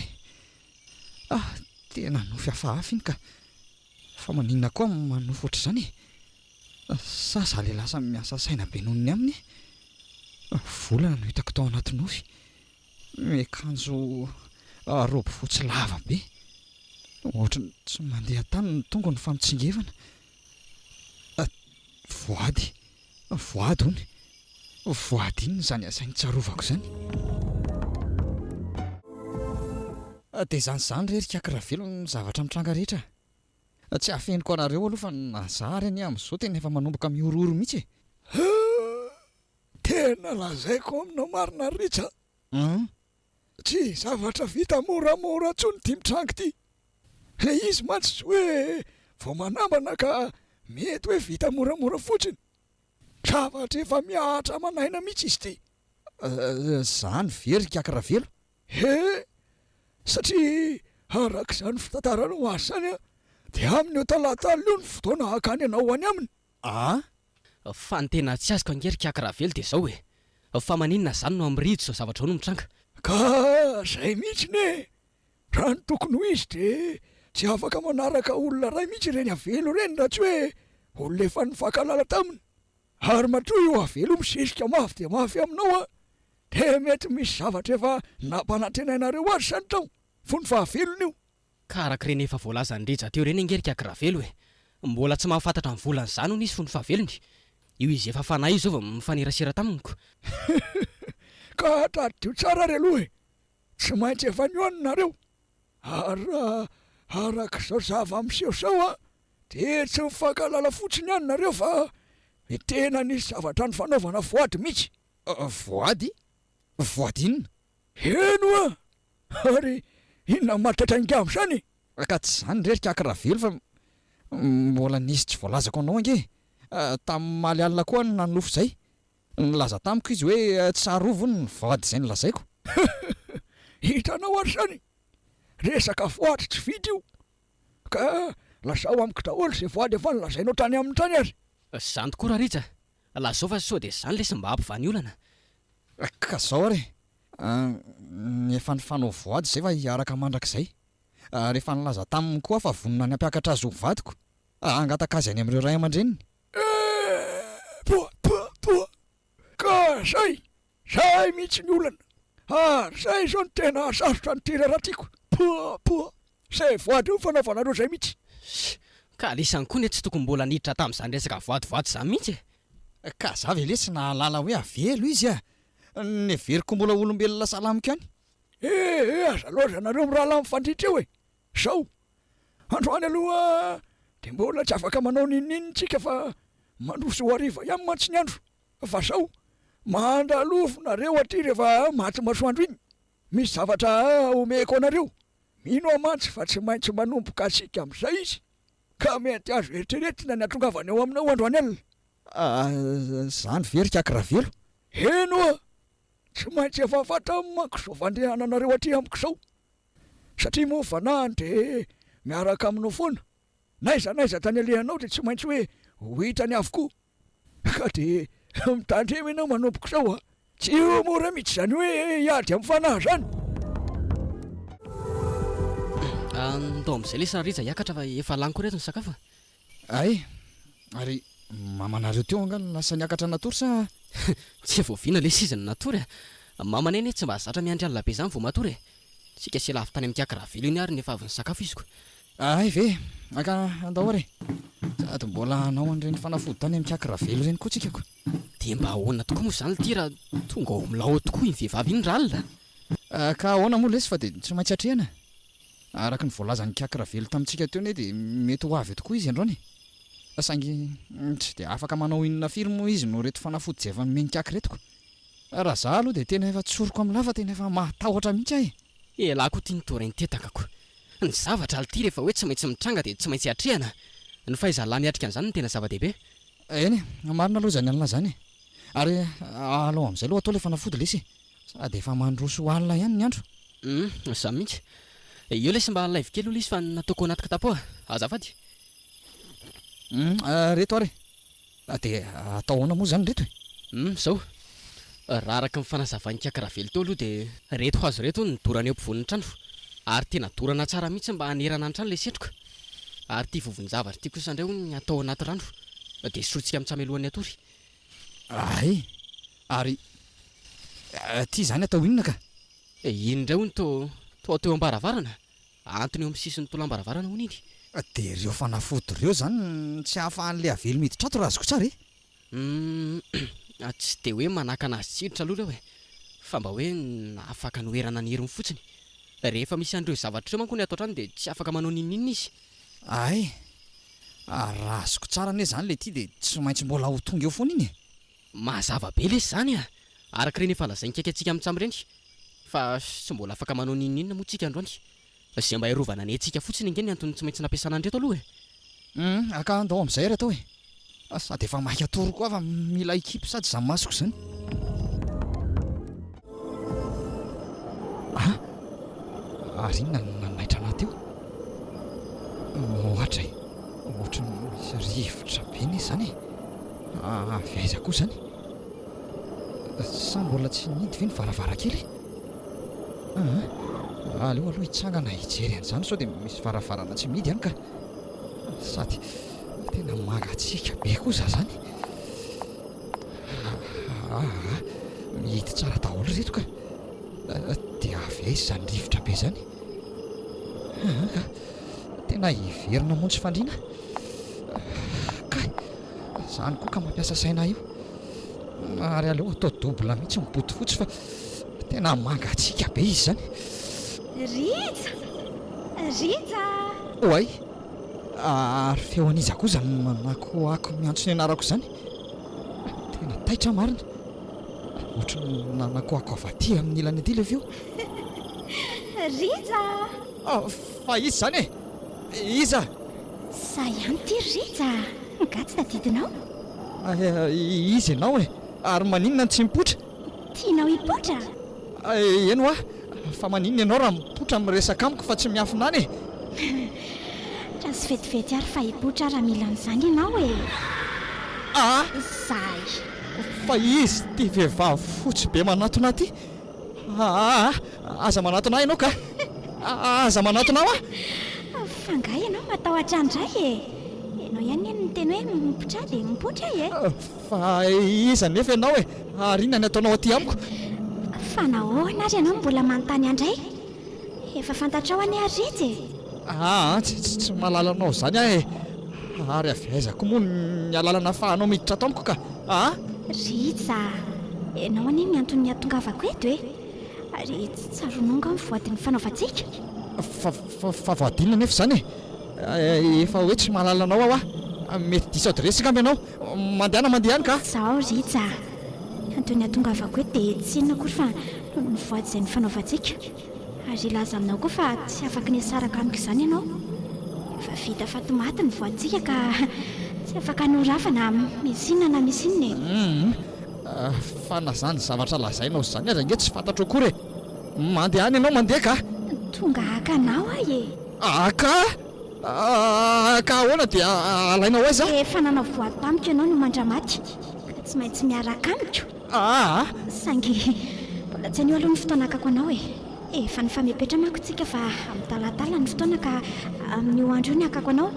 tena nofy hafahafa iny ka fa maninona koa manofo ohatr'izany za le lasa miasa saina be noho ny aminy volana no hitako tao anaty nofy miakanjo robe fotsy lava be ohatra tsy mandeha tany ny tongo ny famitsingevana voady hony voady iny zany asainy tsarovako zany dia zany rery Kiakravelo ny zavatra mitranga rehetra tsy hafeniko anareo aloha fa nazary any amin'izao tena efa manomboka miororo mihitsy tena lazaiko aminao marina Rija tsy zavatra vita moramora tsony ty mitranga ity le izy mantsy tsy hoe vao manambana ka mety hoe vita moramora fotsiny zavatra efa miahatra manaina mihitsy izy ty zany very Kiakravelo satria arak'izany fitantaranao azy zany dia amin'ny eo talata alina io ny fotoana hakany ianao any aminy Fa ny tena tsy azoko angery Kiakravelo dia zao fa maninona zany no amiridy zao zavatra ao no mitranga. Ka zay mihitsy ne raha ny tokony ho izy dia tsy afaka manaraka olona ray mihitsy ireny avelo ireny raha tsy hoe olona efa nifankalala taminy ary matoa io avelo misesika mafy dia mafy aminao dia mety misy zavatra efa nampanantrenainareo azy sany tao fony fahavelony io. Ka arak'ireny efa voalaza ny Rija teo ireny angery Kiakravelo mbola tsy mahafantatra ny volana izany hono izy fony fahavelony. Io izy efa fanahy izao vao mifanerasera taminiko. Ka taddio tsara re aloha tsy maintsy efa nioaninareo ary arak'izao zava misehosao dia tsy mifankalala fotsiny ihany nareo fa tena nisy zavatra ny fanaovana voady mihitsy. Voady inona? Eno ary inona mahatratrainga amin'izany ka tsy zany rery Kiakravelo fa mbola nisy tsy voalazako anao ange tamin'ny maly alina koa ny nanofo izay nilaza tamiko izy hoe tsarovony ny voady izay nilazaiko. hitanao ary zany resaka voady tsy vidy io ka lazao amiko daholo zay voady efa nolazainao tany amin'ny tany azy zany tokoa raha ritra lazao fa sao dia zany lesy mba hampivany olana ka zao ary efa nyfanao voady zay fa hiaraka mandrakizay rehefa nilaza taminy koa fa vonona ny ampiakatra azy ho vadiko angatakazy any amin'ireo ray aman-dreniny poa ka zay mihitsy ny olana ary zay zao ny tena sarotra ny tira raha tiako poa zay voady io fanaovanareo zay mihitsy ka lesany koa ny tsy tokony mbola niditra tamin'izany resaka voadyvoady zany mihitsy ka za ve lesy nahalala hoe avelo izy neveriko mbola olombelona salamiko any aza loza nareo mirahala mifandritra eo zao androany aloha de mbola tsy afaka manao nininitsika fa mandroso ho ariva ihany mantsy ny andro fa zao mandalofo nareo aty rehefa maty masoandro iny misy zavatra omeko anareo mino amantsy fa tsy maintsy manomboka asika amin'izay izy ka mety azo eritreretina ny atongavany eo aminao androany alina zany verika akiravelo eno tsy maintsy efa fata manko zao fandehananareo aty amiko zao satria moa fanahany de miaraka aminao foana naiza tany alehanao de tsy maintsy hoe ho hitany avokoa ka de mitandremy ianao manomboko zao tsy io mora mihitsy zany hoe hiady amin'ny fanahy zany ndao amin'izay lesy ritra hiakatra fa efa lany koa reto ny sakafo ay ary mamanareo teo angano lasa niakatra natory sa tsy voaviana lesy izy ny natory mamaneny tsy mba zatra miandry alina be zany vao matory tsika sy lavy tany amin'ny kiakravelo iny ary nefa avy ny sakafo iziko ay ve aka andao ary sady mbola anao an'ireny fanafody tany amin'ny kiakravelo ireny koa tsikako dia mba ahoana tokoa moa zany ty raha tonga ao milao tokoa iny vehivavy iny ralina ka ahoana moa lesy fa dia tsy maintsy atrehana araka ny voalazan'ny kiakravelo tamintsika teo ne dia mety ho avy tokoa izy androany saingy tsy dia afaka manao inona firy moa izy no reto fanafody zay efa menikaka retiko raha za aloha dia tena efa tsoroko amin'ny lafa tena efa matahotra mihitsy ahy lahy koa tia nitorany tetaka ny zavatra alty rehefa hoe tsy maintsy mitranga dia tsy maintsy atrehana ny fahaizalahy miatrika an'izany no tena zava-dehibe eny marina aloha zany alina zany ary alao amin'izay aloha atao le fanafody lesy sady efa mandroso alina ihany ny andro za mihitsy eo lesy mba live kely olo izy fa nataoko anaty kitapo azafady reto ary dia atao ahoana moa zany reto zao raha araka mifanazavany kiakravelo teo aloha dia reto hazo reto ny dorany eo ampovoan'ny trano ary tena dorana tsara mihitsy mba hanerana ny trano le setroka ary tia vovon-javatra tia kosa indray ny atao anaty rano dia sotsika amin'ntsamelohan'ny atory ay ary tia zany atao inona ka indray hony to teo ambaravarana antony eo amin'ny sisiny tola ambaravarana hony iny dia ireo fanafody ireo zany tsy hahafahan'le avelo miditra ato raha azoko tsara tsy dia hoe manaka anazy tsiritra aloha reo fa mba hoe afaka noerana ny heriny fotsiny rehefa misy an'ireo zavatra ireo manko ny atao trano dia tsy afaka manao ninina izy ay raha azoko tsara ane zany le ty dia tsy maintsy mbola ho tonga eo foana iny mazava be lesy zany araka ireny efa lazainy kaikantsika amin'ntsamireny fa tsy mbola afaka manao ninina moa tsika androany zay mba hiarovana ny antsika fotsiny ingeny antony tsy maintsy nampiasana andreto aloha aka andao amin'izay ary atao sady efa maika toro koa fa mila ekipa sady za masoko zany ary inona nanaitra anaty eo ohatra ohatra misy rivotra be ny zany avaiza koa zany sa mbola tsy nidy ve ny varavarakely aleo aloha hitsangana hijery an'izany sao dia misy varavarana tsy midy ihany ka sady tena magatsika be koa za zany mihity tsara daholo reto ka dia avy aizy zany rivotra be zany tena hiverina montsy fandriana ka zany koa ka mampiasa saina io ary aleo atao dobla mihitsy miboty fotsy fa tena mangatsika be izy zany rija oay ary feoan'iza koa zany manakoako miantso ny anarako zany tena taitra marina ohatra nanakoako avy aty amin'ny ilany aty le feo rija fa izy zany iza za ihany ty rija ngatsy tadidinao izy ianao ary maninona ny tsy mipotra tianao hipotra eno fa maninona ianao raha mipotra miresaka amiko fa tsy miafinany e. Raha sy vetivety ary fa hipotra raha mila an'izany ianao e. Zay Fa izy ty vehivavy fotsy be manatona ty. Aza manatona ianao ka. Aza manatona aho fangay ianao matahotra andray e. Ianao ihany ny teny hoe mipotra dia mipotra e. Fa iza nefa ianao e. Ary inona ny ataonao aty amiko? Fa nahoana ary ianao mbola manontany andray? Efa fantatrao any Aritsy e. Tsy mahalalanao zany aho e. Ary aviaizako moa ny alalana fahanao miditra ato amiko ka. Ritsa, ianao anie ny antony atongavako eto e. Ary tsarononga ny voadiny fanaovantsika. Fa voadina nefa zany e. Efa hoe tsy mahalalanao aho mety diso adresy ngamby ianao. Mandehana ihany ka. Zao Ritsa, antony atongavako eto dia tsy inona akory fa ny voady izay ny fanaovantsika. Ary laza aminao koa fa tsy afaka ny asaraka amiko izany ianao. Efa vita fatomaty ny voaditsika ka tsy afaka norafana misy inona na misy inona e. Fa na zany zavatra lazainao zany aza nge tsy fantatro akory e. Mandeha any ianao mandeha ka. Tonga akanao ahy e. Ka ahoana dia alainao aiza? Efa nanao voady tamiko ianao no mandramaty ka tsy maintsy miaraka amiko. Saingy mbola tsy anio aloha ny fotoana akako anao e. Efa ny famepetra manko tsika fa amin'ny talatala ny fotoana ka amin'io andro io ny akako anao.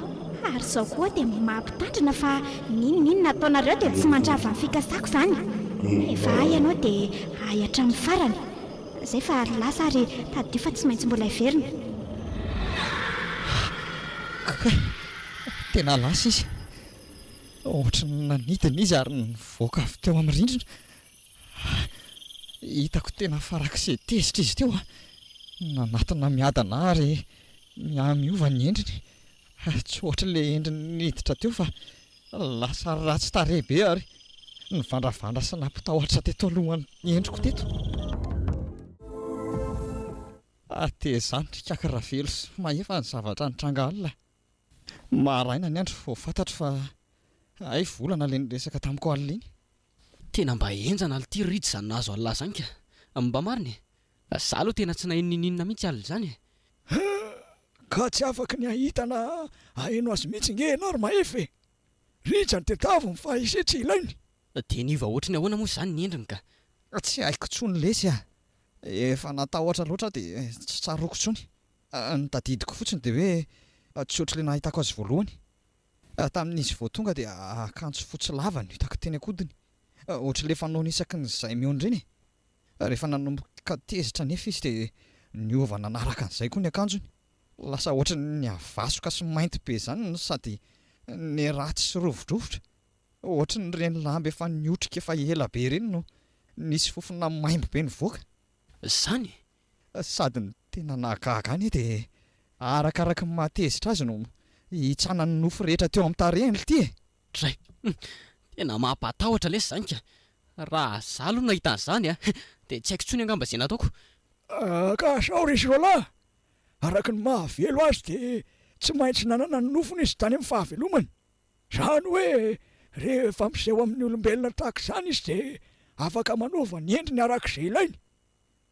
Ary izao koa dia mampitandrina fa ninona ataonareo dia tsy mandrava ny fikasako izany. Efa ahy ianao dia ahy hatramin'ny farany. Izay fa lasa ary tadio fa tsy maintsy mbola hiverina. Tena lasa izy. Ohatra nanidina izy ary nivoaka avy teo amin'ny rindrina. Hitako tena farak'izay tezitra izy teo nanatona miadana ary miova ny endriny. Tsy ohatra ilay endriny niditra teo fa lasa ratsy tarehy be ary nivandravandra sy nampitahotra teto alohan'ny endriko teto. Zany trikaka ravelo sy mahefa ny zavatra nitranga alina. Maraina ny andro vao fantatro fa ay volana ilay niresaka tamiko alina iny. Tena mba enjana ity ridy izany nahazo alina zany ka. Mba mariny za aloha tena tsy nahininina mihitsy alina izany e. Ka tsy afaka ny ahitana haino azy mihitsy nge ianao ry mahefa e. Ritsany tetaviny fa isy tsy ilainy. Dia niva ohatrany ahoana moa izany ny endriny ka. Tsy haiko tsony lesy efa natahotra loatra dia tsy tsaroko tsony. Ny tadidiko fotsiny dia hoe tsy ohatran'ilay nahitako azy voalohany. Tamin'izy vao tonga dia akanjo fotsy lava no hitako teny ankodiny. Ohatr'ilay fanaony isaky ny izay mihaony ireny e. Rehefa nanomboka tezitra nefa izy dia niova nanaraka an'izay koa ny akanjony. Lasa ohatra ny avasoka sy mainty be izany sady ny ratsy sy rovidrovitra. Ohatra ny reny lamby efa niotrika efa ela be ireny no nisy fofona maimbo be nivoaka. Zany? Sady ny tena nahagaga any dia arakaraka ny mahatezitra azy no hitsana ny nofo rehetra teo amin'ny tarehiny ity e. Dray, tena mampatahotra lesy zany ka. Raha za aloha nahita an'izany dia tsy haiko tsony angamba izay nataoko. Ka sao resy roalahy, araka ny mahavelo azy dia tsy maintsy nanana ny nofony izy tany amin'ny fahavelomany. Izany hoe rehefa miseho amin'ny olombelona tahaka izany izy dia afaka manaova ny endriny arak'izay ilainy.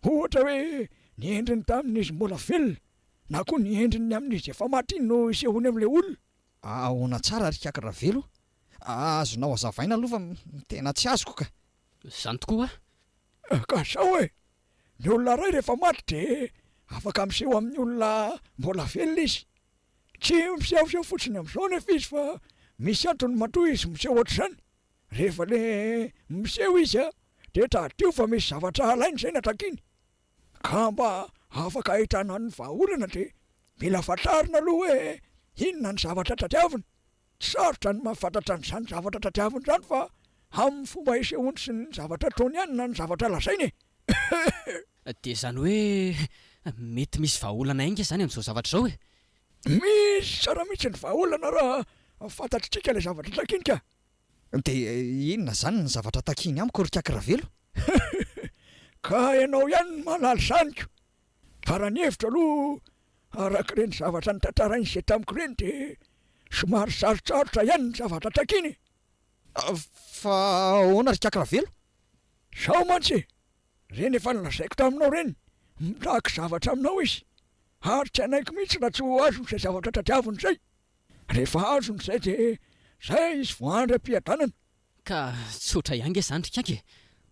Ohatra hoe ny endriny tamin'izy mbola velona na koa ny endriny amin'izy efa maty iny no isehony amin'ilay olona. Ahoana tsara rikaka ravelo? Azonao hazavaina aloha fa tena tsy azoko ka. Izany tokoa Ka sao e, ny olona iray rehefa maty dia afaka miseho amin'ny olona mbola velona izy. Tsy misehoseho fotsiny amin'izao nefa izy fa misy antony matoa izy miseho ohatr'izany. Rehefa le miseho izy dia tadio fa misy zavatra alainy izay natakiny. Ka mba afaka ahitana ny vahaolana dia mila fantarina aloha hoe inona ny zavatra tadiavina. Tsy sarotra ny mahafantatra an'izany zavatra tadiavina izany fa amin'ny fomba isehony sy ny zavatra ataony ihany na ny zavatra lazainy e. dia izany hoe mety misy vahaolana ainga izany amin'izao zavatra izao e. Misy tsara mihitsy ny vahaolana raha fantatritsika ilay zavatra takiny ka. Dia inona zany ny zavatra takiny amiko rikaka ravelo? Ka ianao ihany ny mahalala izanyko. Fa raha ny hevitro aloha araka ireny zavatra ny tantarainy izay tamiko ireny dia somary sarotsarotra ihany ny zavatra takiny. Fa ahoana rikaka ravelo? Sao mantsy, ireny efa nolazaiko taminao ireny, mitraky zavatra aminao izy ary tsy anaiko mihitsy raha tsy ho azony izay zavatra tadiaviny izay. Rehefa azony izay dia izay izy voandry am-piadanana. Ka tsotra ihany izany trikaiky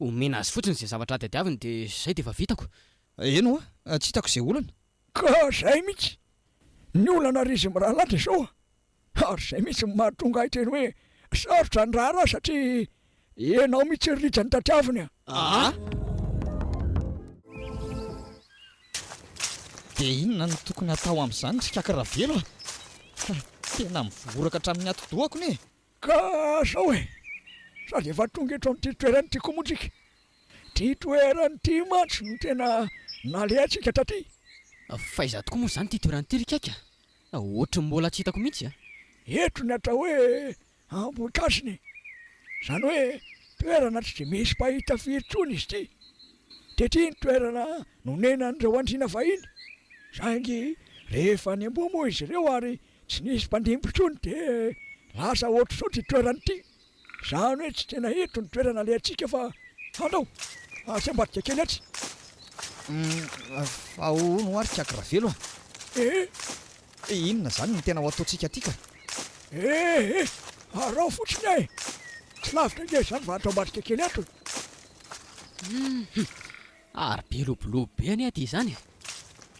omena azy fotsiny izay zavatra tadiaviny dia izay dia efa vitako. Eno tsy hitako izay olana. Ka izay mihitsy ny olana rizy mirahalahy dia izao ary izay mihitsy mahatonga ahy teny hoe sarotra ny raharaha satria ianao mihitsy ritra ny tadiaviny Ah? Dia inona no tokony atao amin'izany trikaka Ravelo tena mivoraka hatramin'ny atidohako ne. ka zao sady efa tonga eto amin'ity toerany ity komontsika. Ty toerany ity mantsy no tena nalehantsika taty. Faiza tokoa moa izany ty toerany ty rikaika. Ohatry mbola tsy hitako mihitsy. Eto ny atao hoe amboikasiny. Izany hoe toerana tsy dia misy mpahita firy intsony izy ity. Dia ty ny toerana nonenan'ireo andriana vahiny. Saingy rehefa ny amboa moa izy ireo ary tsy nisy mpandimby intsony dia lasa ohatrosotra toerany ity. Izany hoe tsy tena eto ny toerana alehantsika fa andao tsy ambadika kely atsy. Fa hono ary trikaka Ravelo inona izany ny tena ho ataontsika tika? Arao fotsiny ahy tsy lavitra nge izany fa atao ambadika kely ato. Ary be lobolobo be any aty izany.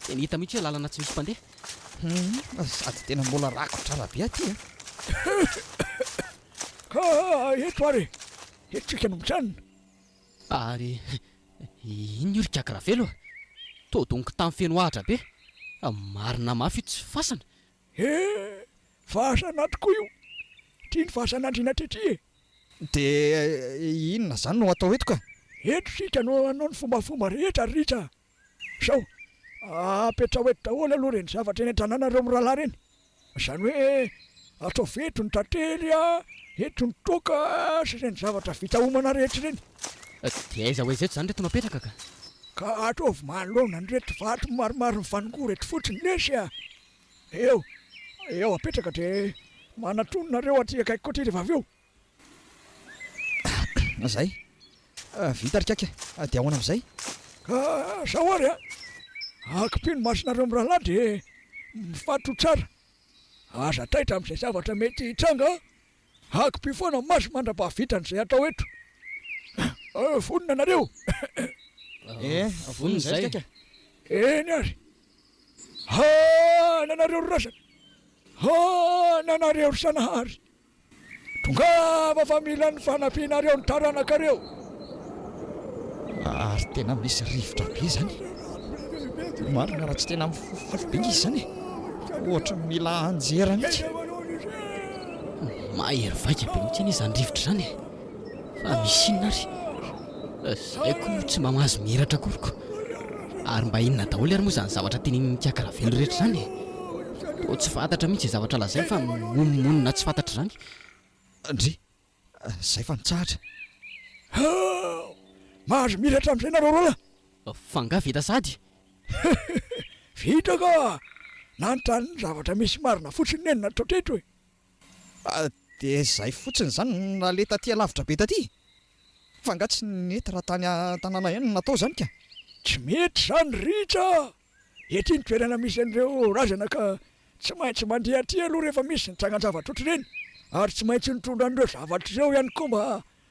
Tena hita mihitsy hoe lalana tsy misy mpandeha. Sady tena mbola rakotra rabe aty Ka eto ary etsika no mijanona. Ary iny io rikaka Ravelo todoniko tamin'ny feno ahatra be. Marina mafy tsy fasana. Fasana tokoa io. Ity ny fasan'andriana tetry. Dia inona izany no atao eto ka? Eto sika no anao ny fombafomba rehetra ritra. Sao apetra ho eto daholo aloha reny zavatra eny an-tanànareo mirahalahy reny. Izany hoe ataovy eto ny tantely eto ny toka sy reny zavatra vita homana rehetra reny. Dia aiza ho aiza eto izany reto napetraka ka? Ka ataovy manoloana ny reto vato maromaro mivanongoa reto fotsiny lesy eo apetraka dia manatononareo aty akaiky koa ty rehefa avy eo. Zay vita rikaka dia ahoana amin'izay? Ka zao ary akipino masonareo mirahalahy dia mifato tsara. Aza taitra amin'izay zavatra mety hitranga akipy foana maso mandra-pahavitan'izay atao eto. Vonona nareo. Vonona izay rikaka. Eny ary nanareo rorasana nanareo sanahary tongava fa mila ny fanampianareo ny taranakareo. Ary tena misy rivotra be izany. Marina raha tsy tena mifaly be izy izany ohatra mila anjera mihitsy. Mahery vaika be mihitsy any izany rivotra izany. Fa misy inona ary izay koa tsy mba mahazo miheratra koroko. Ary mba inona daholo ary moa izany zavatra tian'ny rikaka Ravelo rehetra izany. Tsy fantatra mihitsy zavatra lazay fa monina tsy fantatra izany. Ndry izay fa nitsahatra. Mahazo miheratra amin'izay nareo rola. Fanga vita sady. Vita ka nanontany ny zavatra misy marina fotsiny neny natao teto dia izay fotsiny izany nale taty alavitra be taty. Fa nga tsy nety raha tany tanàna ihany natao izany ka. Tsy mety izany ritra. Ety ny toerana misy an'ireo razana ka tsy maintsy mandeha aty aloha rehefa misy ny trangan-javatra ohatry ireny. Ary tsy maintsy nitondra an'ireo zavatra ireo ihany koa mba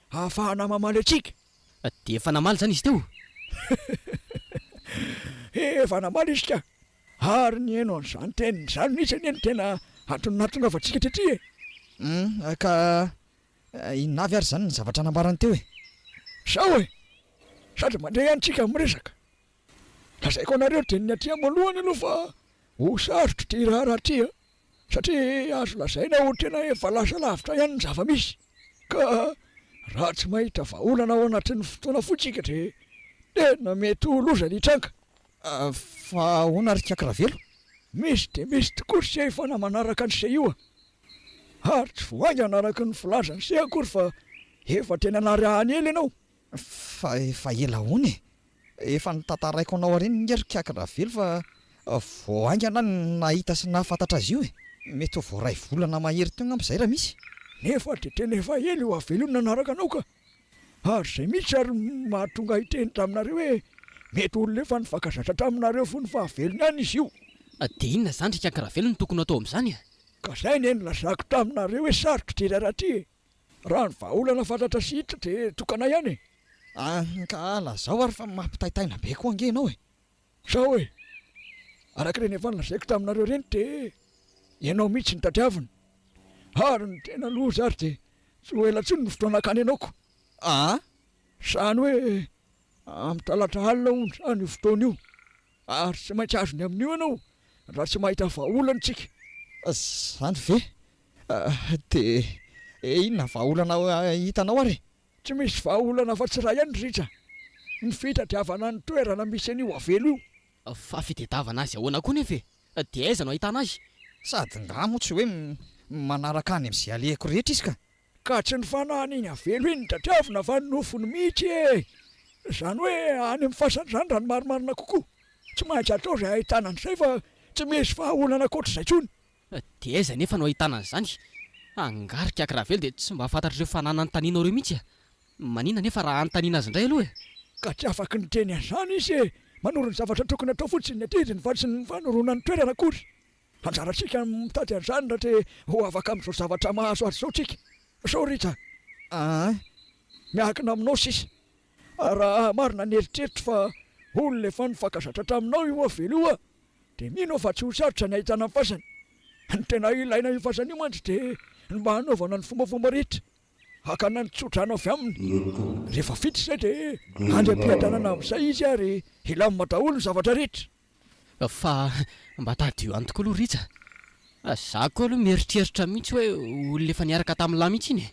ahafahana mamaly antsika. Dia efa namaly izany izy teo. Efa namaly izy ka. Ary ny eno an'izany teniny izany mihitsy eny tena nahatongavantsika tetry. Ka inona avy ary izany ny zavatra nambarany teo Sao sady mandeha antsika miresaka. Lazaiko anareo dia ny aty amoalohany aloha fa ho sarotra ty raharaha ty satria azo lazaina ho tena efa lasa lavitra ihany ny zava-misy. Ka raha tsy mahita vahaolana ao anatin'ny fotoana fotsika dia tena mety ho loza ny hitranga. Fa ahoana rikaka Ravelo? Misy dia misy tokoa sy efa na manaraka an'izay io ary tsy voainga anaraka ny filazany sy akory fa efa tena narahany ela ianao. Fa ela hony efa nitantaraiko anao areny ny rikaka Ravelo fa voaingana nahita sy nahafantatra azy io mety ho voaray volana mahery teo amin'izay raha misy. Nefa dia tena efa ela io Ravelo nanaraka anao ka. Ary izay mihitsy ary mahatonga hiteny taminareo hoe mety olona efa nifakazatra hatraminareo fo ny fahavelony any izy io. Dia inona zany rika Karavelona no tokony atao amin'izany a? Ka izay ny lazako taminareo hoe sarotra tery raha ty. Raha ny vahaolana fantatra sitra dia tokana ihany e. Ka lazao ary fa mampitaitaina be koa ange ianao e. Sao hoe arak'ireny efa nilazaiko taminareo reny dia ianao mihitsy ny tadiavina. Ary ny tena loza ary dia tsy ho ela intsony ny fotoana akany ianaoko. Zany hoe amin'ny talata alina hono zany io fotoana io. Ary tsy maintsy azony amin'io ianao raha tsy mahita vahaolana tsika. Zany ve? Dia inona vahaolana hitanao ary? Tsy misy vahaolana fa tsy raha ihany Ritra. Ny fitadiavana ny toerana misy an'io avelo io. Fa fitadiavana azy ahoana koa nefa e? Dia aiza no ahitana azy? Sady ngamo tsy hoe manaraka any amin'izay alehako rehetra izy ka. Ka tsy ny fanahany iny avelo iny tadiavina fa ny nofony mihitsy e. Zany hoe any amin'ny fasana zany raha ny marimarina kokoa. Tsy maintsy atao izay ahitana an'izay fa tsy misy vahaolana ankoatr'izay intsony. Dia aiza nefa no ahitana an'izany? Angarika Karavelona dia tsy mba fantatra ireo fanana anontaniana ireo mihitsy a. Manina nefa raha anontaniana azy indray aloha e. Ka tsy afaky niteny an'izany izy e. Manoro ny zavatra tokony atao fotsiny ny atidiny fa tsy ny fanorona ny toerana akory. Anjarantsika mitady an'izany raha te ho afaka amin'izao zavatra mahazo azy izao tsika. Sao Ritra? Miankina aminao sisa. Raha marina ny eritreritro fa olona efa nifakazatra hatraminao io avelo io a, dia mino fa tsy ho sarotra ny ahitana ny fasana. Ny tena ilaina io fasana io mantsy dia ny mba hanaovana ny fombafomba rehetra. Hakana ny tsodrana avy aminy. Rehefa vita izay dia andram-piadanana amin'izay izy ary ilamina daholo ny zavatra rehetra. Fa mba tadio any tokoa aloha Ritra. Za koa aloha mieritreritra mihitsy hoe olona efa niaraka tamin'lahy mihitsy iny.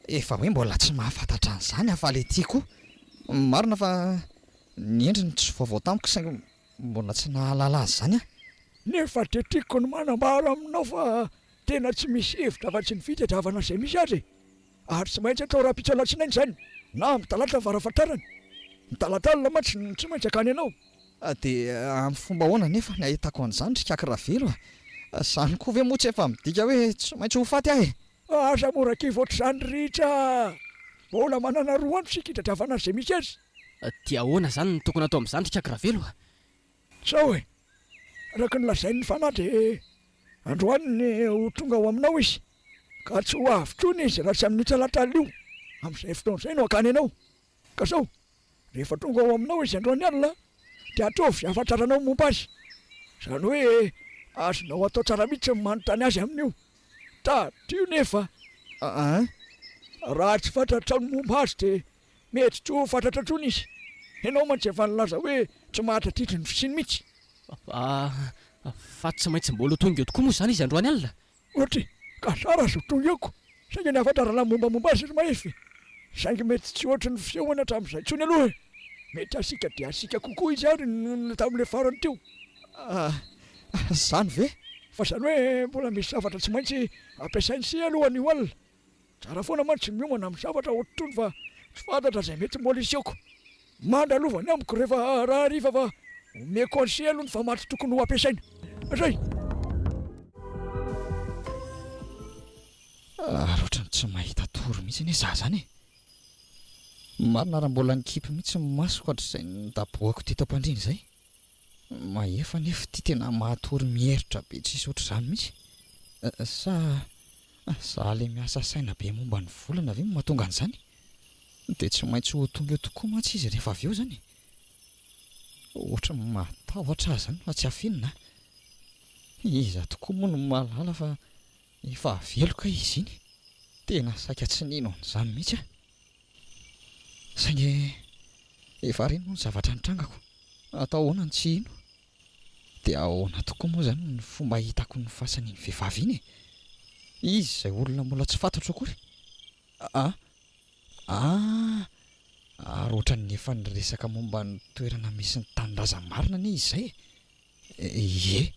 Efa hoe mbola tsy mahafantatra an'izany afaly ety koa. Marina fa ny endriny tsy vaovao tamiko saingy mbola tsy nahalala azy zany a. Nefa dia tiako ny manambara aminao fa tena tsy misy hevitra afa-tsy ny fitadiavana izay misy azy. Ary tsy maintsy atao raha-pitso-latsinainy izany na amin'ny talata ny varafatarany. Ny talatalina mantsy tsy maintsy akany ianao. Dia amin'ny fomba ahoana nefa ny ahitako an'izany Rika Karavelona a. Zany koa ve moa tsy efa midika hoe tsy maintsy ho faty ahy? Asa mora-kivo ohatr'izany Ritra. Mbola manana roa andro sika hitadiavana izay misy azy. Dia ahoana zany no tokony atao amin'izany Rika Karavelona? Sao hoe araka ny lazain'ny fanahy dia androany ny ho tonga ao aminao izy. Ka tsy ho avitrony izy raha tsy amin'io talata io. Amin'izay fotoana izay no akany ianao. Ka sao rehefa tonga ao aminao izy androany alina dia ataovy izay afantaranao momba azy. Zany hoe azonao atao tsara mihitsy ny manontany azy amin'io. Tadio nefa raha tsy fantatra ny momba azy dia mety tsy ho fantatra intsony izy. Ianao mantsy efa nilaza hoe tsy mahatratitry ny fisiny mihitsy. Fa tsy maintsy mbola ho tonga eo tokoa moa izany izy androany alina. Ohatry ka sara azo tonga eoko saingy ny afantarana mombamomba azy ry mahefy. Saingy mety tsy ohatry ny fisehoana hatramin'izay intsony aloha e. Mety asika dia asika kokoa izy ary tamin'ilay farany teo. Zany ve? Fa zany hoe mbola misy zavatra tsy maintsy ampiasainy si alohany io alina. Tsara foana mantsy miomana amin'ny zavatra ohatrony fa tsy fantatra izay mety mbola iseoko. Mandalovany amiko rehefa raha hariva fa omeko an'si aloha ny fa maty tokony ho ampiasaina. Zay. Ohatrany tsy mahita tory mihitsy ny za zany e. Marina raha mbola nikipy mihitsy ny masoko hatr'izay nidaboako teto-pandriny izay. Mahefa nefa ity tena mahatory mieritra be tsisy ohatr'izany mihitsy. Sa ilay miasa saina be momba ny volana ve mahatonga an'izany? Dia tsy maintsy ho tonga eo tokoa mantsy izy rehefa avy eo zany. Ohatra matahotra azy zany fa tsy hafinina. Iza tokoa moa no mahalala fa efa aveloka izy iny. Tena saika tsy nino an'izany mihitsy a. Saingy efa reny moa ny zavatra nitrangako. Atao ahoana ny tsy ino? Dia ahoana tokoa moa zany ny fomba hitako ny fasan'iny vehivavy iny e. Izy izay olona mbola tsy fantatro akory. Ary ohatran'ny efa niresaka momba ny toerana misy ny tanindrazan-marina anie izy izay e. Ie,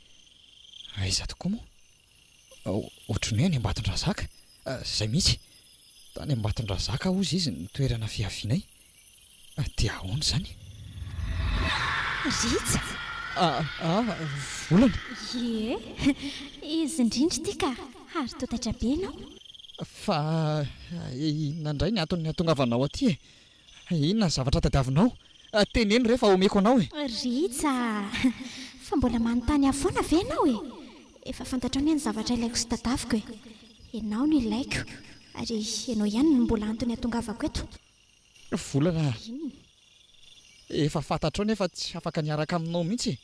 aiza tokoa moa? Ohatran'ny hoe any Ambatondrazaka. Izay mihitsy. Tany Ambatondrazaka hozy izy ny toerana fihavianay. Dia ahoana zany? Ritra? Volana? Ie, izy indrindra ity ka ary totaitra be ianao. Fa inona indray ny antony hahatongavanao aty e? Inona ny zavatra tadiavinao? teneny rehefa omeko anao e. Ritsa fa mbola manontany afoana ve ianao e? Efa fantatrao ny zavatra ilaiko sy tadaviko e. Ianao no ilaiko ary ianao ihany no mbola antony atongavako eto. Volana, efa fantatrao nefa tsy afaka niaraka aminao mihitsy.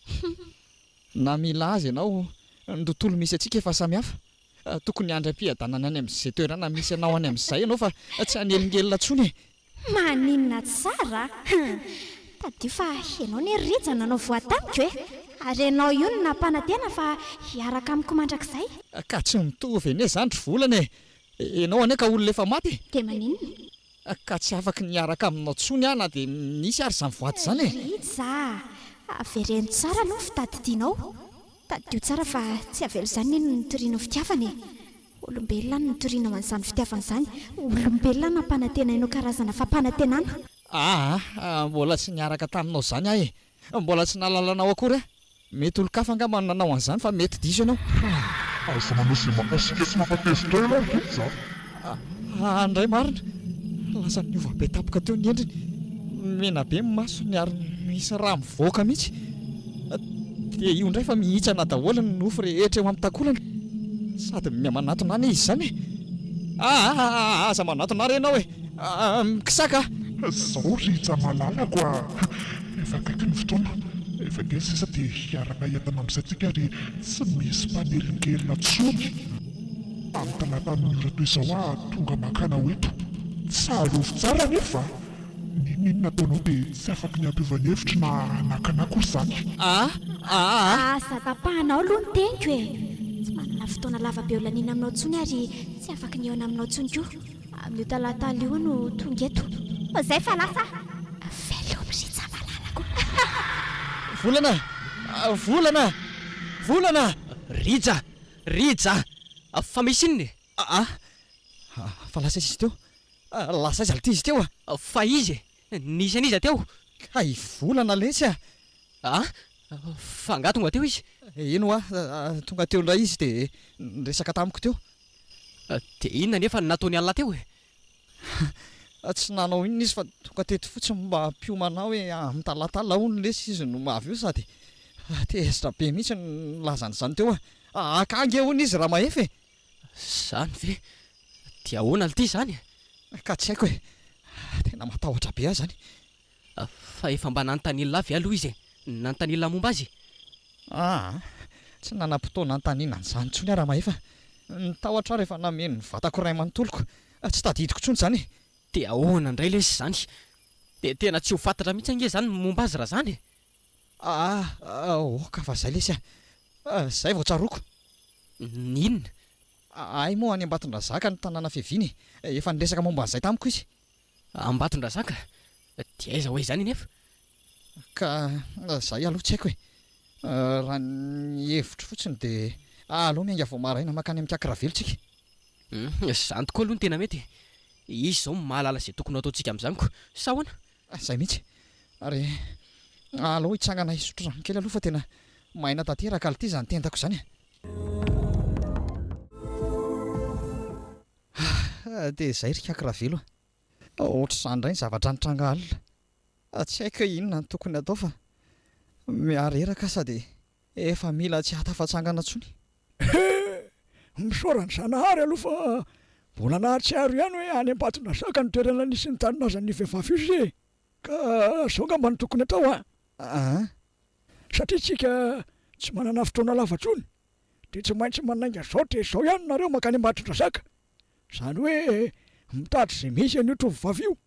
Na mila azy ianao, ny tontolo misy atsika efa samihafa. Tokony andram-piadanana any amin'izay toerana misy anao any amin'izay ianao fa tsy hanelingelina intsony e. Maninona tsara tadio fa ianao ny Ritsa nanao voatamiko e. Ary ianao io no nampanantena fa hiaraka amiko mandrakizay. Ka tsy mitovy ene izany ry Volana e. Ianao ane ka olona efa maty. Dia maninona? Ka tsy afaka niaraka aminao tsony na dia nisy ary izany voaty izany e. Ritsa avereno tsara aloha ny fitadidianao. Tadio tsara fa tsy avelo izany ny nitoriano fitiavana e. Olombelona no nitoriano amin'izany fitiavana izany. Olombelona no nampanantena ianao karazana fampanantenana. Mbola tsy niaraka taminao izany aho e. Mbola tsy nalalanao akory a. Mety olo-kafa angamba nanao an'izany fa mety diso ianao. Aza manao izay makasika sy mampatezitra ianao Ritsa. Andray marina, lasa niova be tapoka teo ny endriny. Mena be ny masony ary misy raha mivoaka mihitsy. Dia io indray fa mihitsana daholo ny nofo rehetra eo amin'ny takolana. Sady miamanatona ana izy izany e. Aza manatona ary ianao e. Mikisaka. Zao Ritsa malalako a. Efa akaiky ny fotoana. Efa dia sisa dia hiaraka entana amin'izantsika ary tsy misy mpanelingelina tsony. Amin'ny talata mora toy izao a tonga makana hoeto. Tsarovy tsara nefa. Ninona ataonao dia tsy afaka ny ampiovana hevitra na anakana koa izany. Asa tapahanao aloha ny teniko e. Tsy manana fotoana lava be olaniana aminao tsony ary tsy afaka ny eona aminao tsony koa. Amin'io talata alio no tonga eto. Izay fa lasa veloma Ritsa malalako. Volana. Ritsa fa misy inona Fa lasa izy teo. Lasa izy ality izy teo a. fa izy nisy aniza teo. Hay Volana lesy a. Fa nga tonga teo izy. Ino tonga teo indray izy dia niresaka tamiko teo. Dia inona nefa nataony alina teo e? Tsy nanao inona izy fa tonga teto fotsiny mba hampiomana hoe amin'ny talatala hono lesy izy no mavy io sady tezitra be mihitsy nilazany izany teo a. Akanga hono izy raha mahefy e. Izany ve? Dia ahoana ity izany? Ka tsy haiko e. Tena matahotra be azy zany. Fa efa mba nanontaniana avy aloha izy e. Nanontaniana momba azy. Tsy nanam-potoana nanontaniana an'izany intsony raha mahefy. Nitahotra rehefa nameno ny vatako ray amanontoloko. Tsy tadidiko intsony izany e. Dia ahoana indray lesy izany? Dia tena tsy ho fantatra mihitsy ange izany momba azy raha izany e. Ka fa izay lesy a. Izay vao tsaroako. Ninona? Ay moa any Ambatondrazaka ny tanàna Fiaviany. Efa niresaka momba an'izay tamiko izy. Ambatondrazaka? Dia aiza ho izany nefa? Ka izay aloha tsy haiko e. Raha ny hevitro fotsiny dia aloha mianga vao maraina makany amin'ny Kakravelontsika. Izany tokoa aloha ny tena mety. Izy izao mahalala izay tokony ataontsika amin'izany koa. Sa ahoana? Izay mihitsy. Ary aloha hitsangana hisotro rano kely aloha fa tena maina tanteraka ality izany tentako izany. Dia izay ry Kakravelo. Ohatr'izany indray ny zavatra nitranga alina. Tsy haiko hoe inona no tokony atao fa miareraka sady efa mila tsy hatafatsangana intsony. Misaorany Zanahary aloha fa mbola nahatsiaro ihany hoe any Ambatondrazaka ny toerana nisy ny taninazan'ny vehivavy io izy e. Ka izao ngamba ny tokony atao satria tsika tsy manana fotoana lava intsony dia tsy maintsy manainga izao dia izao ihany nareo makany Ambatondrazaka. Izany hoe mitady izay misy an'io tovovavy io.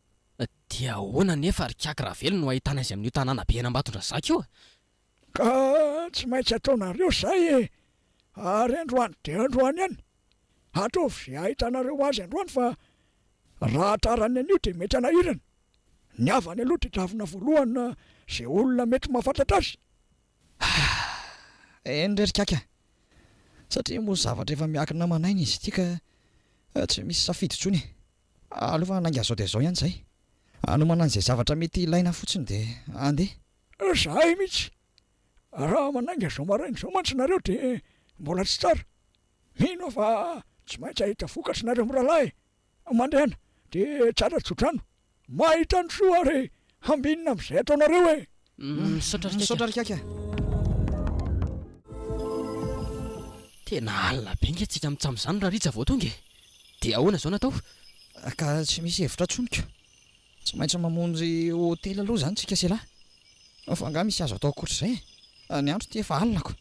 Dia ahoana nefa ry Kakravelo no ahitana azy amin'io tanàna be any Ambatondrazaka io? Ka tsy maintsy ataonareo izay e. Ary androany dia androany ihany. Ataovy izay ahitanareo azy androany fa raha hatarany an'io dia mety hanahirana. Ny avany aloha dia dravina voalohany izay olona mety mahafantatra azy. Ndray ry Kaka. Satria moa zavatra efa miakina manaina izy ity ka tsy misy safidy intsony. Aleo fa nainga zao dia zao ihany izay. Hanomana an'izay zavatra mety ilaina fotsiny dia andeha. Zahay mihitsy. Raha manainga izao maraina izao mantsy nareo dia mbola tsy tsara. Mino fa tsy maintsy ahita vokatry nareo mirahalahy. Mandehana dia tsara tsodrano. Mahita ny soa ary ambinina amin'izay ataonareo e. Misaotra rikaka. Tena alina be nge tsika mitsamo izany raha ritsa vao tonga dia ahoana izao natao? Ka tsy misy hevitra tsonika, tsy maintsy mamonjy hôtely aloha zany tsika selahy. Fa angaha misy azo atao akoatr'izay. Ny andro ty efa alinako.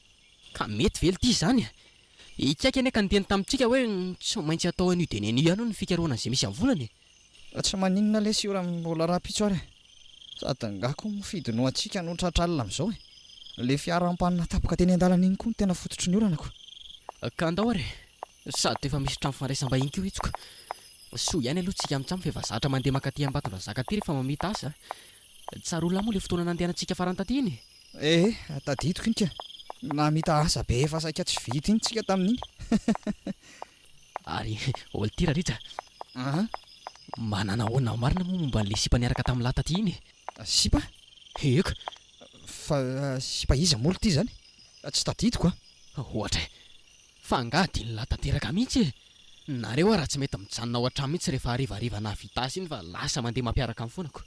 Ka mety vely ity izany a. Ikaiky ane ka niteny tamintsika hoe tsy maintsy atao an'io dia nen'io ihany ny fikarohana izay misy amin'ny volany. Tsy maninona le sy ora mbola raha pitsoary. Sady ngako mifidinoa antsika no tratralina amin'izao e. Le fiaram-panina tapaka teny an-dalana iny koa no tena fototry ny oranako. Ka andao ary sady efa misy trano fandraisam-bahiny keo itsiko. Soa ihany aloha tsika mitsamo fa efa zatra mandeha makaty Ambatondrazaka aty rehefa mamita asa. Tsara olona moa le fotoana nandehanantsika farany taty iny. Tadidiko iny ka. Namita asa be efa saika tsy vita iny tsika tamin'iny. Ary olo ty raha ritsa. Manana ahoana marina moa momba an'le sipa niaraka tamin'ny lahy taty iny. Sipa? Eka. Fa sipa iza moa ty zany? Tsy tadidiko a. Ohatra fa angaha dia ny lahy tanteraka mihitsy e. Nareo raha tsy mety mijanona ao an-trano mihitsy rehefa harivariva navita asa iny fa lasa mandeha mampiaraka amin'ny fonako.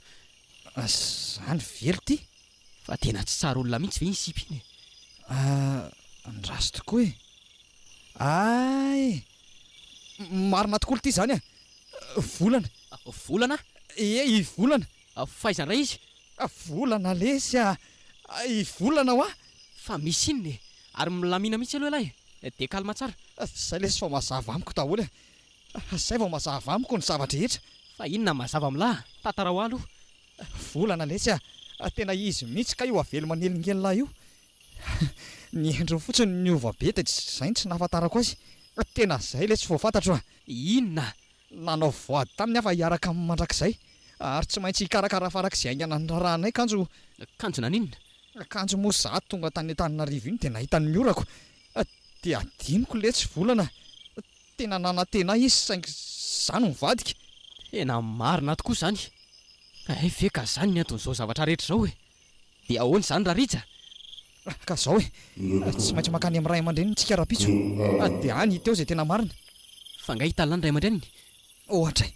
Zany very ty. Fa tena tsy tsara olona mihitsy ve iny sipa iny. Andraso tokoa e. Ay, marina tokoa ty zany a. Volana. Volana? I volana. Faizana raha izy? Volana lesy a. I volana ho a. Fa misy inony e. Ary milamina mihitsy aloha lahy. Dia kalma tsara. Zay lesy fa mazava amiko daholo e. Zay vao mazava amiko ny zavatra rehetra. Fa inona mazava amin'lahy? Tantara ho aloha. Volana lesy a. Tena izy mihitsy ka io avelo manelingelina io. Ny endriny fotsiny ny ova be dia izay tsy nahafantarako azy. Tena izay lesy vao fantatro a. Inona? Nanao voady taminy afa hiaraka amin'ny mandrakizay. Ary tsy maintsy hikarakara farak'izay aingana ny rahanay kanjo. Kanjo naninona? Kanjo moa zaho tonga tany Antananarivo iny dia nahita ny miorako. Dia adiniko letsy volana. Tena nanantena izy saingy izany mivadika. Tena marina tokoa izany. Ve ka izany ny anton'izao zavatra rehetra izao e. Dia ahoana izany raha ritsa? Ka izao e. Tsy maintsy makany amin'ny ray aman-dreniny tsika rapitso. Dia any teo izay tena marina. Fa nga hita lany ray aman-dreniny? Ohatra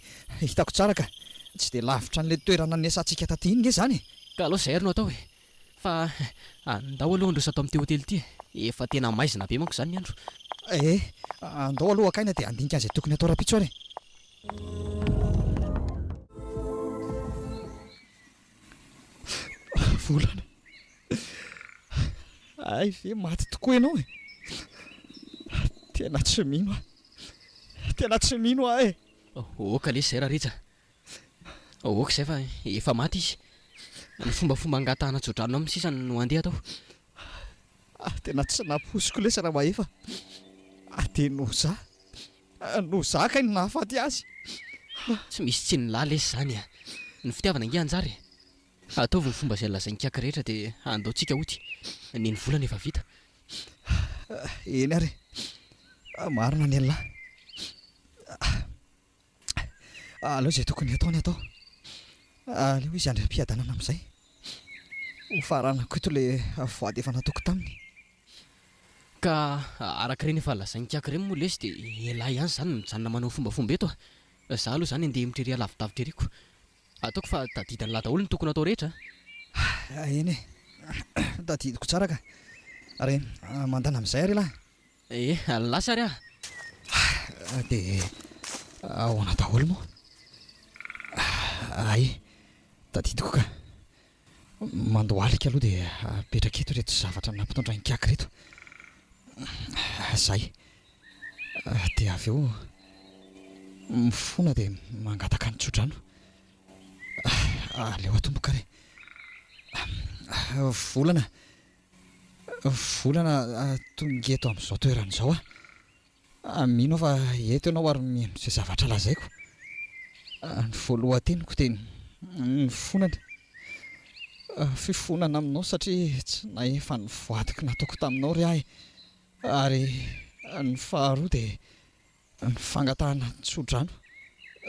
hitako tsara ka. Tsy dia lavitra n'ilay toerana niasantsika taty iny nge zany. Ka aloha izay ary no atao e. Fa andao aloha androsa atao amin'ity hôtely ity. Efa tena maizina be manko izany ny andro. Andao aloha akaina dia andinika an'izay tokony atao rapitso ary. Volana. Ay ve maty tokoa ianao e. Tena tsy mino a. Tena tsy mino a e. Oka lesy izay raha ritsa. Oka izay fa efa maty izy. Ny fombafomba angatahana tsodrano amin'ny sisany no andeha atao. Tena tsy naposiko lesy raha mahefa. Dia no za kay no nahafaty azy. Tsy misy tsy ny lahy lesy izany a. Ny fitiavana nge anjary. Ataovy ny fomba izay lazain-kiaka rehetra dia andaontsika oty. Ny volana efa vita. Eny ary. Marina ny lahy. Aleo izay tokony atao ny atao. Aleo izy andram-piadanana amin'izay. Ho faranako ito ilay voady efa nataoko taminy. Ka araka ireny efa lazain-kiaka ireny moa lesy dia elahy ihany izany mijanona manao fombafomba eto a. Izaho aloha izany andeha mitrery alavidavitra eriko. Ataoko fa tadidany lahy daholo ny tokony atao rehetra. Eny e. Tadidiko tsara ka. Ary mandana amin'izay ary lahy. Lasa ary a. Dia ahoana daholo moa. Ay, tadidiko ka. Mandohalika aloha dia apetraka eto reto zavatra nampitondra ny kiaka reto. Zay. Dia avy eo mifona dia mangataka ny tsodrano. Aleo atomboka re. Volana. Tonga eto amin'izao toeran'izao a. Mino fa eto ianao ary mihaino izay zavatra lazaiko. Ny voalohan-teniko dia ny fonana. Fifonana aminao satria tsy nahefa ny voadiko nataoko taminao ry ahy. Ary ny faharoa dia ny fangatahana ny tsodrano.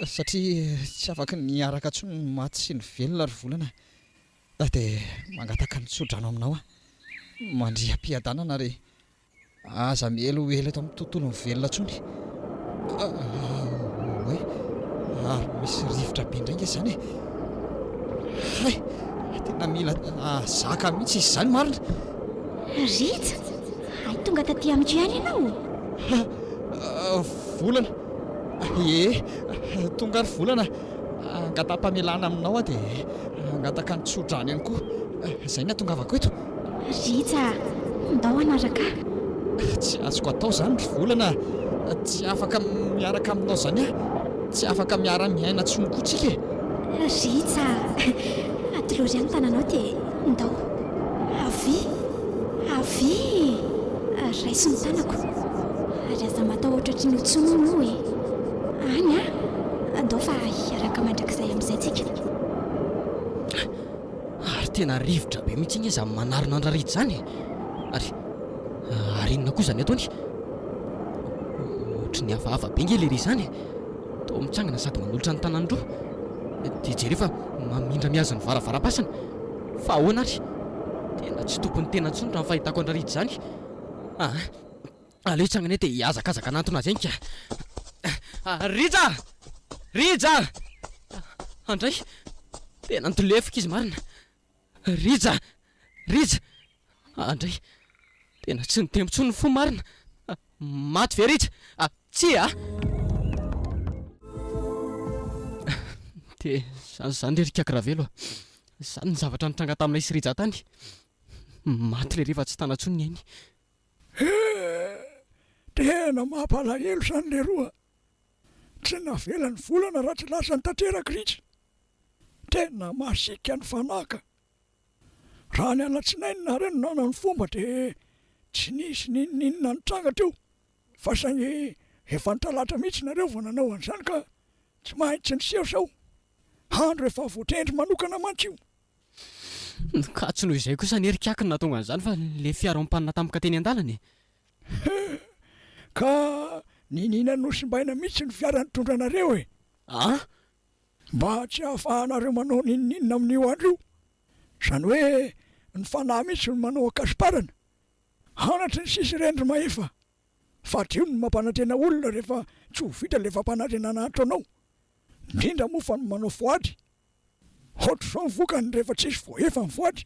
Satria tsy afaka niaraka intsony ny maty sy ny velona ry volana. Dia mangataka ny tsodrano aminao a. Mandriam-piadanana ary aza mielo eto amin'ny tontolo ny velona intsony. Ary misy rivotra be indray nge izany e. hay tena mila zaka mihitsy izy izany marina. Ritra ay tonga taty amiko ihany ianao. Volana tonga ary volana angata-pamelana aminao dia angataka ny tsodrany ihany koa izay ny atongavako eto. Ritra ndao anaraka. Tsy azoko atao izany ry volana, tsy afaka miaraka aminao izany tsy afaka miara-miaina tsonikotsika. Ritra atolory any tananao dia ndao avy raiso ny tanako ary aza matao ohatratry ny otsonono any andao fa hiaraka mandrakizay amin'izay tsika. Ary tena rivotra be mihitsy igny izy amin'ny manarina andraritra izany. Ary inona koa izany ataony? Ohatry ny hafahafa be nge lery izany. Toa mitsangana sady manolotra ny tanany roa. Dia jery fa mamindra miazo ny varavaram-pasana. Fa ahoana ary? Tena tsy tompony tena intsony raha ny fahitako andraritra izany. Aleo itsangana dia hiazakazaka anatona azy enka. Rija! Andray, tena nitolefika izy marina. Rija! Andray, tena tsy nitempontsony fo marina. Maty ve Rija? Tsy dia zany le rikaka ravelo. Izany ny zavatra nitranga taminay sy Rija tany. Maty le riva tsy tana tsony ny ainy. Tena mampalahelo izany le roa. Tsy navela ny volana raha tsy lasa ny tanteraka Ritra. Tena masika ny fanaka. Raha ny alatsinainy nareo no nanao ny fomba dia tsy nisy ninona nitranga teo. Fa saingy efa nitalatra mihitsy nareo vao nanao an'izany ka tsy maintsy niseho sao. Andro efa voatendry manokana mantsy io. Ka tsy noho izay kosa ny herikakiny nahatonga an'izany fa le fiara-mpanina tampoka teny an-dalana. Ka ninina nosimbaina mihitsy ny fiara nitondra anareo mba tsy hahafahanareo manao ninina amin'io andro io. Izany hoe ny fanahy mihitsy no manao akasiparana. Anatry ny sisy rendry mahefa. Fa io no mampanantena olona rehefa tsy ho vita ilay fampanantenana atao anao. Indrindra moa fa manao foady. Ohatr'izao ny vokany rehefa tsisy voahefa ny voady.